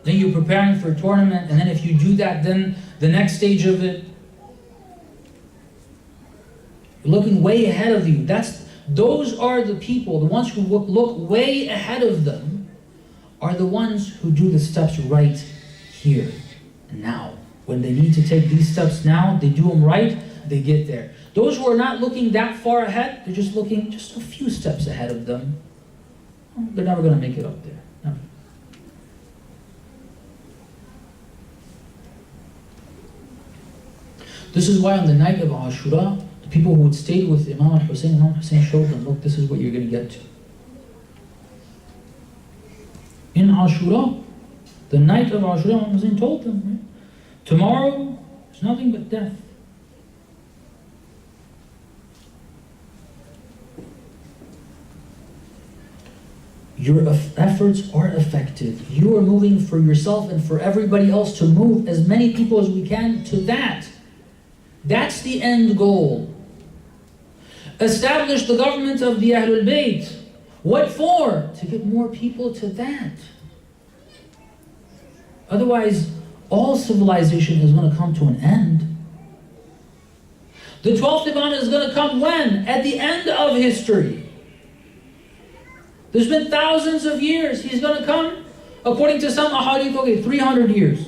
Then you're preparing for a tournament, and then if you do that, then the next stage of it, you're looking way ahead of you. Those are the people, the ones who look way ahead of them, are the ones who do the steps right here and now. When they need to take these steps now, they do them right, they get there. Those who are not looking that far ahead, they're just looking just a few steps ahead of them. They're never going to make it up there. Never. This is why on the night of Ashura, the people who had stayed with Imam Hussein showed them, look, this is what you're going to get to. In Ashura, the night of Ashura, Imam Hussein told them, right? Tomorrow, there's nothing but death. Your efforts are effective. You are moving for yourself and for everybody else to move as many people as we can to that. That's the end goal. Establish the government of the Ahlul Bayt. What for? To get more people to that. Otherwise, all civilization is going to come to an end. The 12th Imam is going to come when? At the end of history. There's been thousands of years. He's going to come, according to some ahadith, okay, 300 years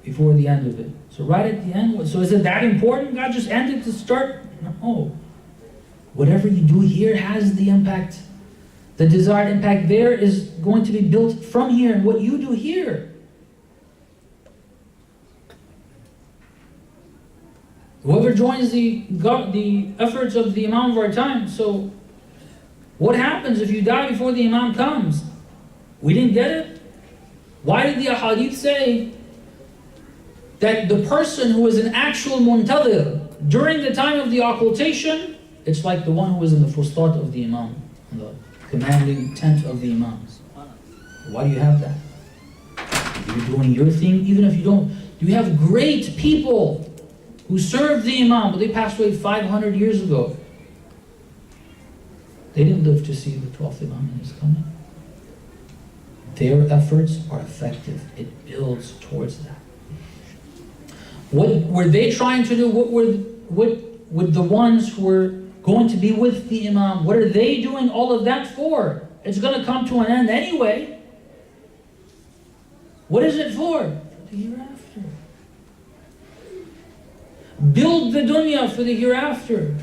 before the end of it. So right at the end, so is it that important? God just ended to start? No. Whatever you do here has the impact. The desired impact there is going to be built from here, and what you do here. Whoever joins the efforts of the Imam of our time, so what happens if you die before the Imam comes? We didn't get it? Why did the ahadith say that the person who is an actual muntadir during the time of the occultation, it's like the one who was in the fustat of the Imam, the commanding tent of the Imams? Why do you have that? You're doing your thing, even if you don't. You have great people who served the Imam, but they passed away 500 years ago. They didn't live to see the 12th Imam and his coming. Their efforts are effective. It builds towards that. What were they trying to do? What would the ones who were going to be with the Imam, what are they doing all of that for? It's going to come to an end anyway. What is it for? For the hereafter. Build the dunya for the hereafter.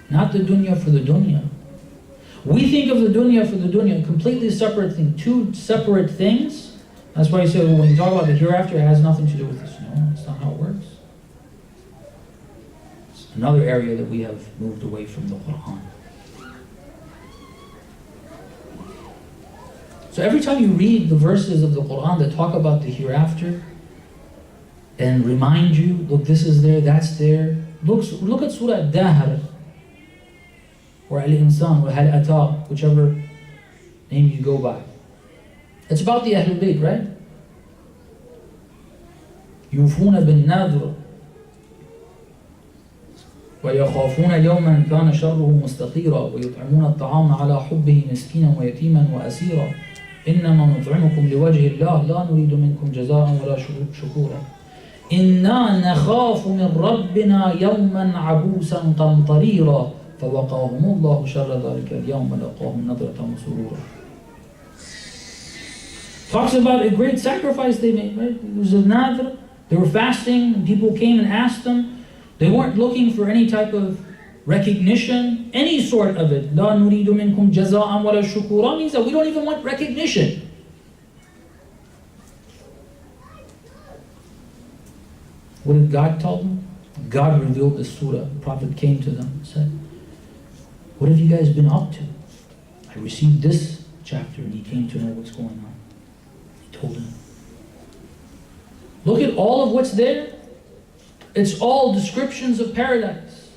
Not the dunya for the dunya. We think of the dunya for the dunya, a completely separate thing, two separate things. That's why you say, well, when you talk about the hereafter, it has nothing to do with this. No, that's not how it works. It's another area that we have moved away from the Quran. So every time you read the verses of the Quran that talk about the hereafter and remind you, look, this is there, that's there. Look at Surah Ad-Dahr, or Al-Insan, or Hal-Ata, whichever name you go by. It's about the Ahlul Bayt, right? يوفون بالنذر ويخافون يوما كان شره مستطيرا ويطعمون الطعام على حبه مسكينا ويتيما وأسيرا إنما نطعمكم لوجه الله لا نريد منكم جزاء ولا شكورا إنا نخاف من ربنا يوما عبوسا قمطريرا فوقاهم الله شر ذلك اليوم ولقاهم نضرة وسرورا. Talks about a great sacrifice they made, right? It was a nadr. They were fasting, and people came and asked them. They weren't looking for any type of recognition, any sort of it. لا نريد منكم جزاء ولا شكورا means that we don't even want recognition. What did God tell them? God revealed this surah. The Prophet came to them and said, what have you guys been up to? I received this chapter, and he came to know what's going on. He told him. all of what's there, it's all descriptions of paradise.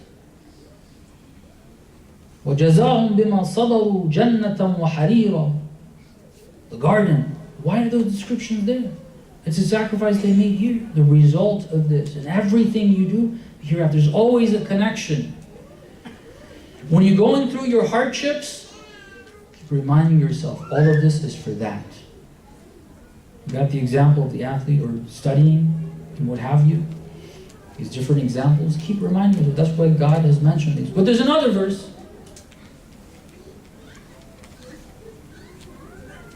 وَجَزَاهُمْ بِمَا صَبَرُوا جَنَّةً وَحَرِيرًا. The garden, why are those descriptions there? It's a sacrifice they made here. The result of this, and everything you do hereafter, there's always a connection. When you're going through your hardships, keep reminding yourself, all of this is for that. You got the example of the athlete or studying and what have you. These different examples, keep reminding yourself. That's why God has mentioned these. But there's another verse.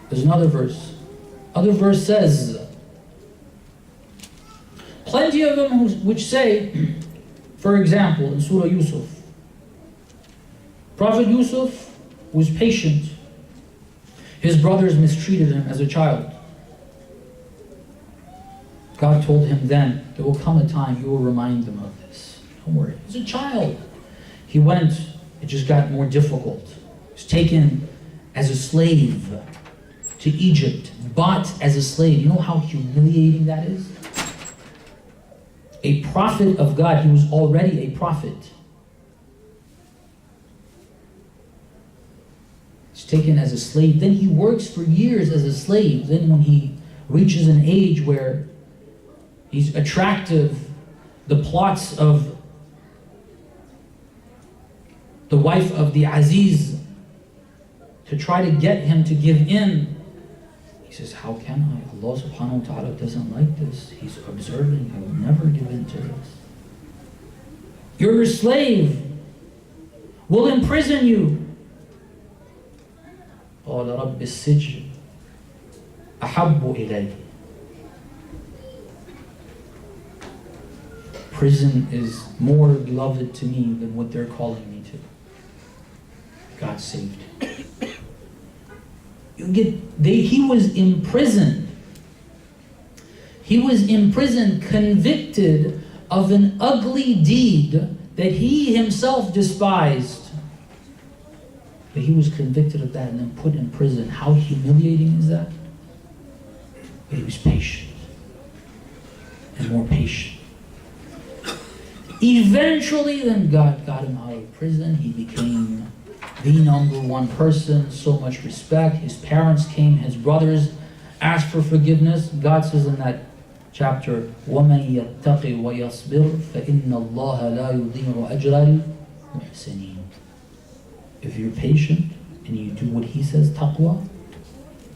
There's another verse. Other verse says, plenty of them which say, for example, in Surah Yusuf, Prophet Yusuf was patient. His brothers mistreated him as a child. God told him then, there will come a time you will remind them of this. Don't worry. He's a child. He went, it just got more difficult. He was taken as a slave to Egypt, bought as a slave. You know how humiliating that is? A prophet of God, he was already a prophet. He's taken as a slave. Then he works for years as a slave. Then when he reaches an age where he's attractive, the plots of the wife of the Aziz to try to get him to give in. He says, how can I? Allah subhanahu wa ta'ala doesn't like this. He's observing. I will never give in to this. You're a slave. We'll imprison you. قال رب السجن أحب إلي. Prison is more beloved to me than what they're calling me to. God saved. He was imprisoned. He was imprisoned, convicted of an ugly deed that he himself despised. But he was convicted of that and then put in prison. How humiliating is that? But he was patient. And more patient. Eventually, then God got him out of prison. He became the number one person, so much respect. His parents came, his brothers asked for forgiveness. God says in that chapter, وَمَنْ يَتَّقِ وَيَصْبِرْ فَإِنَّ اللَّهَ لَا يُضِيعُ أَجْرَ الْمُحْسِنِينَ. If you're patient and you do what He says, taqwa,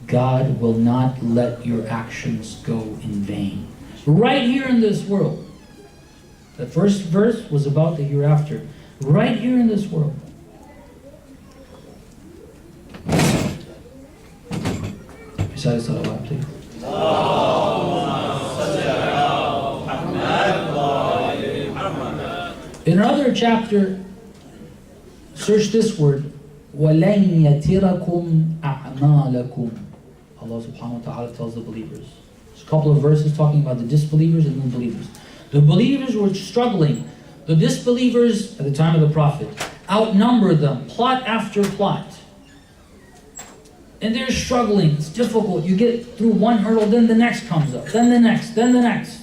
God will not let your actions go in vain. Right here in this world. The first verse was about the hereafter. Right here in this world. Recite salawat, please. In another chapter, search this word, وَلَنْ يَتِرَكُمْ أَعْمَالَكُمْ. Allah subhanahu wa ta'ala tells the believers. There's a couple of verses talking about the disbelievers and the believers. The believers were struggling. The disbelievers, at the time of the Prophet, outnumbered them, plot after plot. And they're struggling. It's difficult. You get through one hurdle, then the next comes up, then the next, then the next.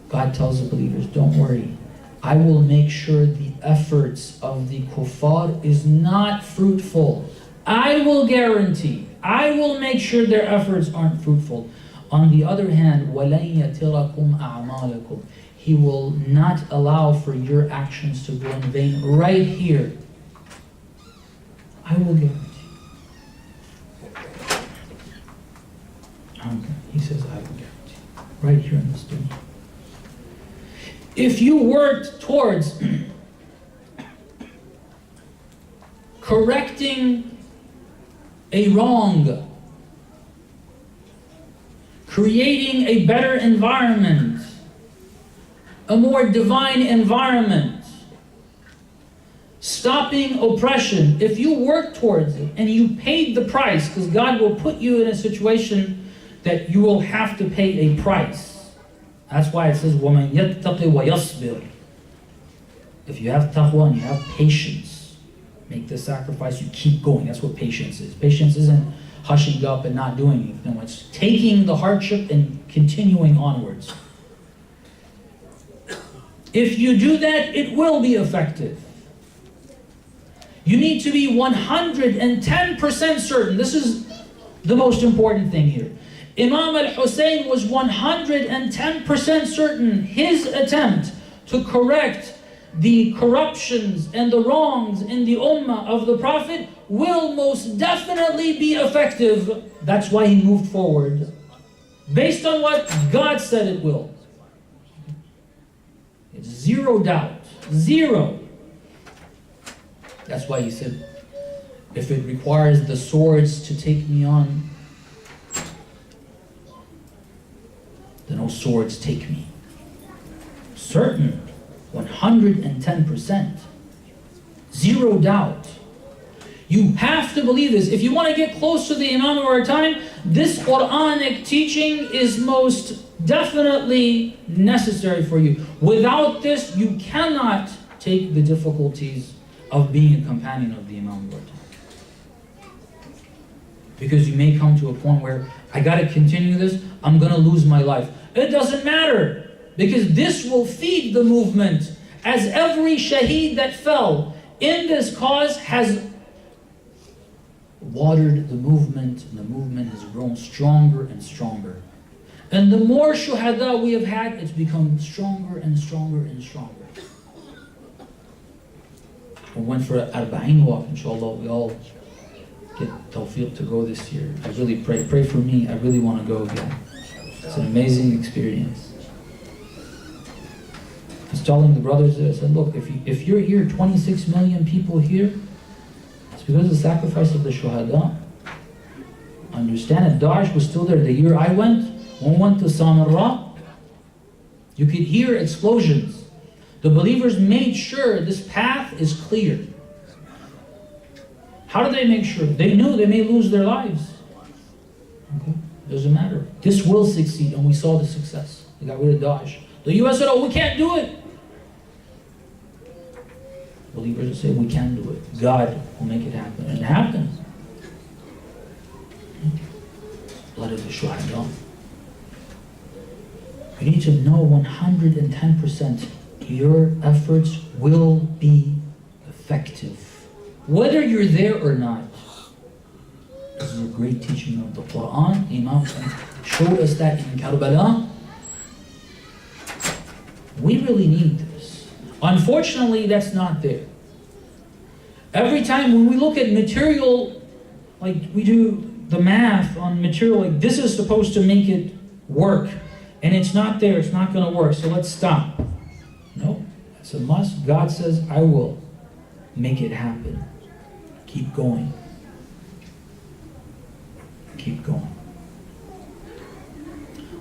God tells the believers, don't worry. I will make sure the efforts of the kuffar is not fruitful. I will guarantee. I will make sure their efforts aren't fruitful. On the other hand, وَلَنْ يَتِرَكُمْ أَعْمَالَكُمْ. He will not allow for your actions to go in vain. Right here. I will guarantee. He says, I will guarantee. Right here in this dunya. If you worked towards correcting a wrong, creating a better environment, a more divine environment, stopping oppression, if you work towards it and you paid the price, because God will put you in a situation that you will have to pay a price. That's why it says, وَمَنْ يَتَّقِ وَيَصْبِرْ. If you have taqwa and you have patience, make the sacrifice, you keep going. That's what patience is. Patience isn't hushing up and not doing anything. No, it's taking the hardship and continuing onwards. If you do that, it will be effective. You need to be 110% certain. This is the most important thing here. Imam al-Hussein was 110% certain his attempt to correct the corruptions and the wrongs in the ummah of the Prophet will most definitely be effective. That's why he moved forward, based on what God said it will. It's zero doubt. Zero. That's why he said, if it requires the swords to take me on, then no swords take me. Certain. 110%. Zero doubt. You have to believe this. If you want to get close to the Imam of our time, this Quranic teaching is most definitely necessary for you. Without this, you cannot take the difficulties of being a companion of the Imam of our time. Because you may come to a point where, I got to continue this, I'm going to lose my life. It doesn't matter. Because this will feed the movement, as every shaheed that fell in this cause has watered the movement, and the movement has grown stronger and stronger. And the more shuhada we have had, it's become stronger and stronger and stronger. We went for an Arba'een walk, inshallah. We all get tawfiq to go this year. I really pray for me. I really want to go again. It's an amazing experience. I was telling the brothers there, I said, look, if you're here, 26 million people here, it's because of the sacrifice of the shuhada. Understand it. Daesh was still there. The year I went, when we went to Samarra, you could hear explosions. The believers made sure this path is clear. How do they make sure? They knew they may lose their lives. Okay, doesn't matter. This will succeed, and we saw the success. They got rid of Daesh. The US said, oh, we can't do it. Believers will say, we can do it. God will make it happen. And it happens. Blood of the shuhada. You need to know 110% your efforts will be effective. Whether you're there or not. This is a great teaching of the Quran. Imam showed us that in Karbala. We really need this. Unfortunately, that's not there. Every time when we look at material, like we do the math on material, like this is supposed to make it work, and it's not there, it's not going to work, so let's stop. No, it's a must. God says, I will make it happen. Keep going. Keep going.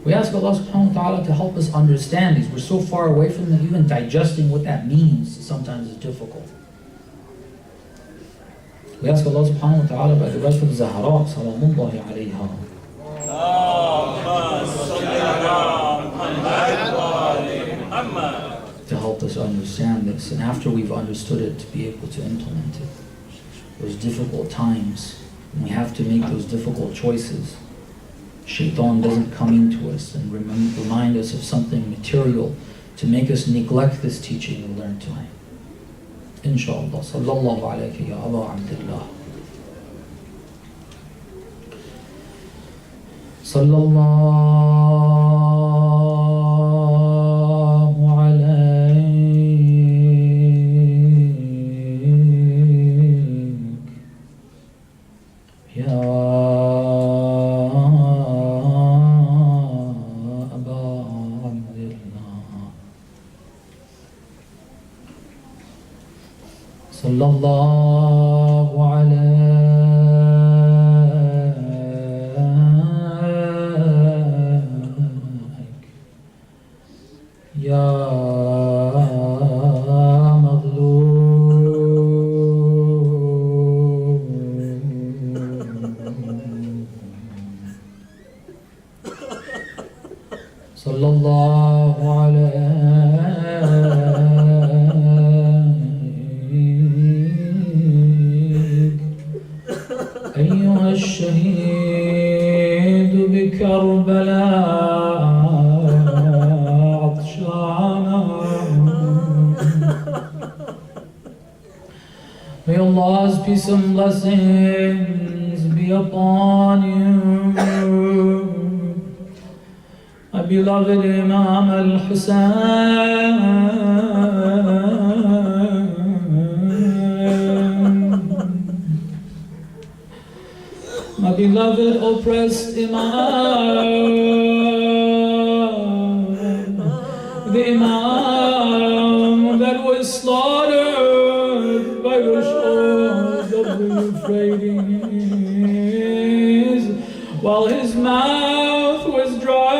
We ask Allah subhanahu wa ta'ala to help us understand these. We're so far away from them, even digesting what that means sometimes is difficult. We ask Allah subhanahu wa ta'ala by the right of Zahra, salamullahi alayha, to help us understand this, and after we've understood it, to be able to implement it. Those difficult times, when we have to make those difficult choices, Shaitan doesn't come into us and remind us of something material to make us neglect this teaching we learned tonight. Inshallah. Sallallahu alayka ya Aba Abdullah. Sallallahu alayka ya sallallahu alayk ya mazlum. Sallallahu alayk أيها الشهيد بكربلاء عطشانا. May Allah's peace and blessings be upon you, my beloved Imam al-Hussein, my beloved oppressed Imam, the Imam that was slaughtered by the shores of the Euphrates, while his mouth was dry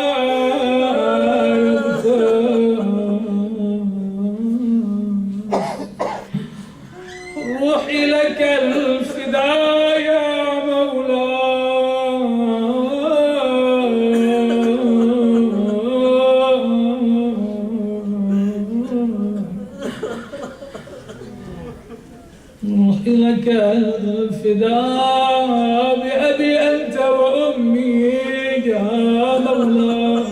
and thirst. روحي لك الفداء يا روحي لك الفداء بأبي أنت وأمي يا مولاي.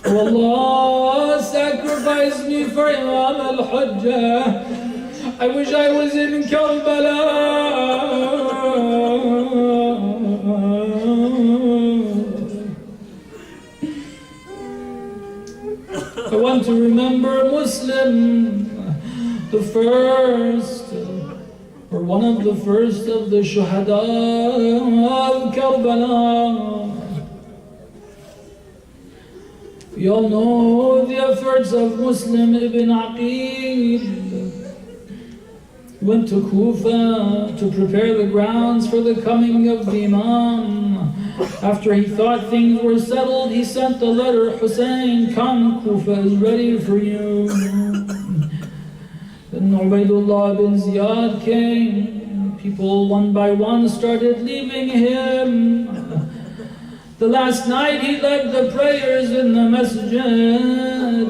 Allah sacrificed me for Imam al-Hujjah. I wish I was in Karbala. I want to remember Muslim, the first, or one of the first of the Shuhada of Karbala. We all know the efforts of Muslim ibn Aqil. He went to Kufa to prepare the grounds for the coming of the Imam. After he thought things were settled, he sent a letter, Hussein, come, Kufa is ready for you. Then Ubaidullah bin Ziyad came. People one by one started leaving him. The last night he led the prayers in the masjid.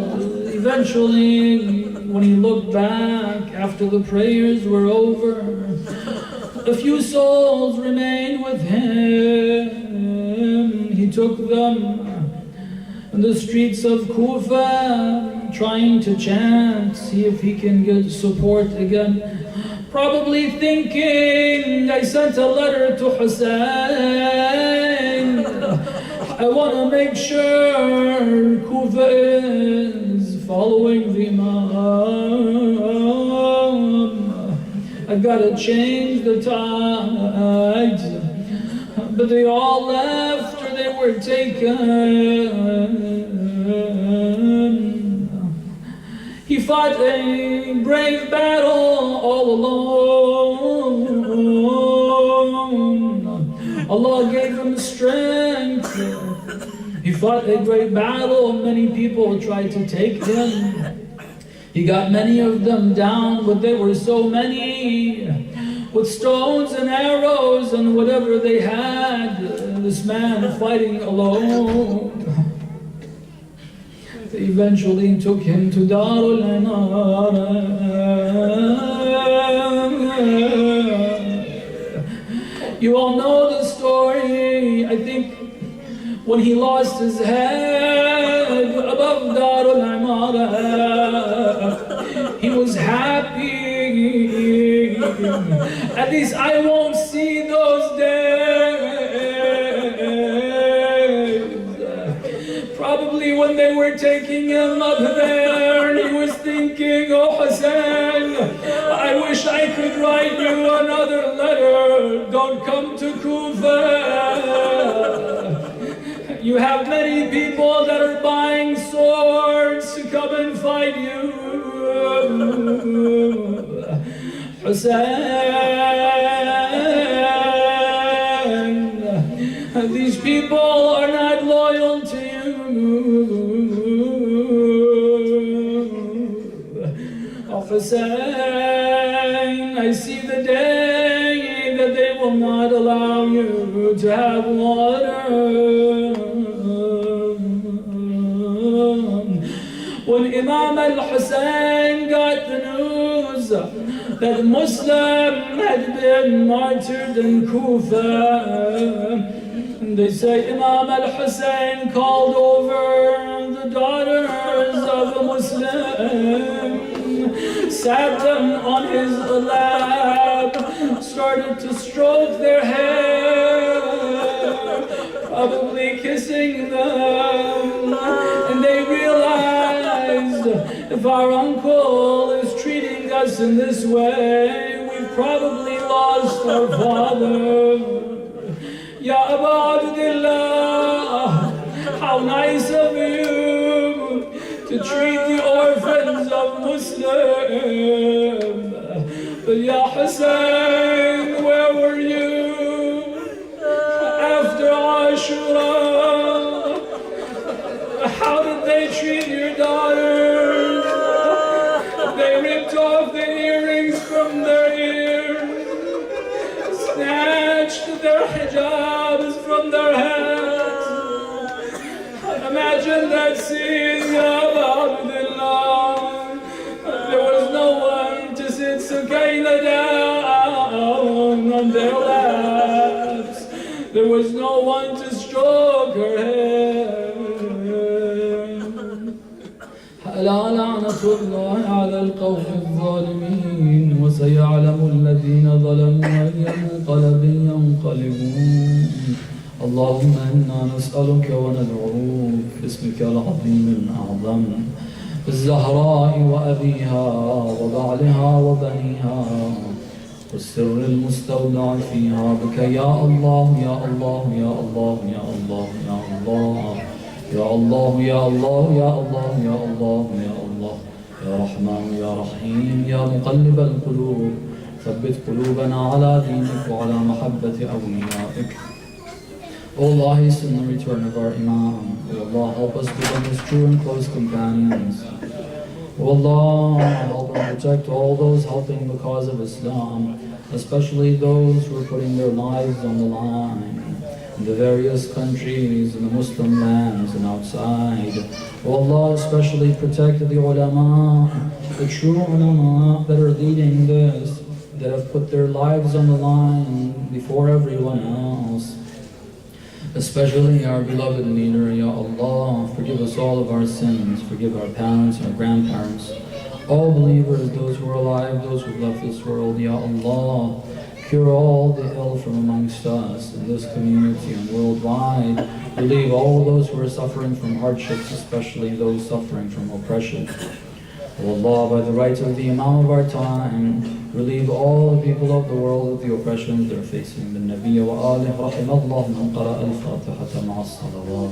Eventually, when he looked back after the prayers were over, a few souls remained with him. He took them in the streets of Kufa, trying to chant, see if he can get support again. Probably thinking, I sent a letter to Hussein. I want to make sure Kufa is following the Imam. I've got to change the tides. But they all left or they were taken. He fought a brave battle all alone. Allah gave him strength. He fought a great battle. Many people tried to take him. He got many of them down, but there were so many, with stones and arrows and whatever they had. This man fighting alone. They eventually took him to Darul Imara. You all know the story. I think when he lost his head above Darul Imara, he was happy. At least I won't see those days. Probably when they were taking him up there, he was thinking, oh Hussein, I wish I could write you another letter. Don't come to Kufa. You have many people that are buying swords to come and fight you. Hussein, these people are not loyal to you. Oh Hussein, I see the day that they will not allow you to have water. When Imam al-Hussein got the news that Muslim had been martyred in Kufa. They say Imam al-Hussein called over the daughters of a Muslim, sat them on his lap, started to stroke their hair, probably kissing them, and they realized, if our uncle is treating us in this way, we've probably lost our father. Ya Aba Abdullah, how nice of you to treat the orphans of Muslim. But Ya Hussein, where were you after Ashura? How did they treat your daughters? They ripped off the earrings from their ears, snatched their hijabs from their heads. Imagine that scene, Ya Abdullah. There was no one to sit Sukaina down on their laps. There was no one to stroke her hair. ألا لعنة الله على القوم الظالمين وسيعلم الذين ظلموا أي منقلب ينقلبون. اللهم إنا نسألك وندعوك باسمك العظيم الأعظم الزهراء وأبيها وبعلها وبنيها والسر المستودع فيها بك يا الله يا الله يا الله يا الله يا الله يا الله يا الله يا الله يا الله يا الله يا رحمن يا رحيم يا مقلب القلوب ثبت قلوبنا على دينك وعلى محبة أوليائك. O Allah, hasten the return of our Imam. O Allah, help us become his true and close companions. O Allah, help and protect all those helping the cause of Islam, especially those who are putting their lives on the line in the various countries, in the Muslim lands and outside. O Allah, especially protect the ulama, the true ulama that are leading this, that have put their lives on the line before everyone else. Especially our beloved leader, Ya Allah, forgive us all of our sins, forgive our parents and our grandparents, all believers, those who are alive, those who have left this world, Ya Allah. Cure all the ill from amongst us in this community and worldwide. Relieve all those who are suffering from hardships, especially those suffering from oppression. O Allah, by the rights of the Imam of our time, relieve all the people of the world of the oppressions they're facing. The Nabi wa alih rahim Allah man qara al-Fatihata ma'a as-salawat.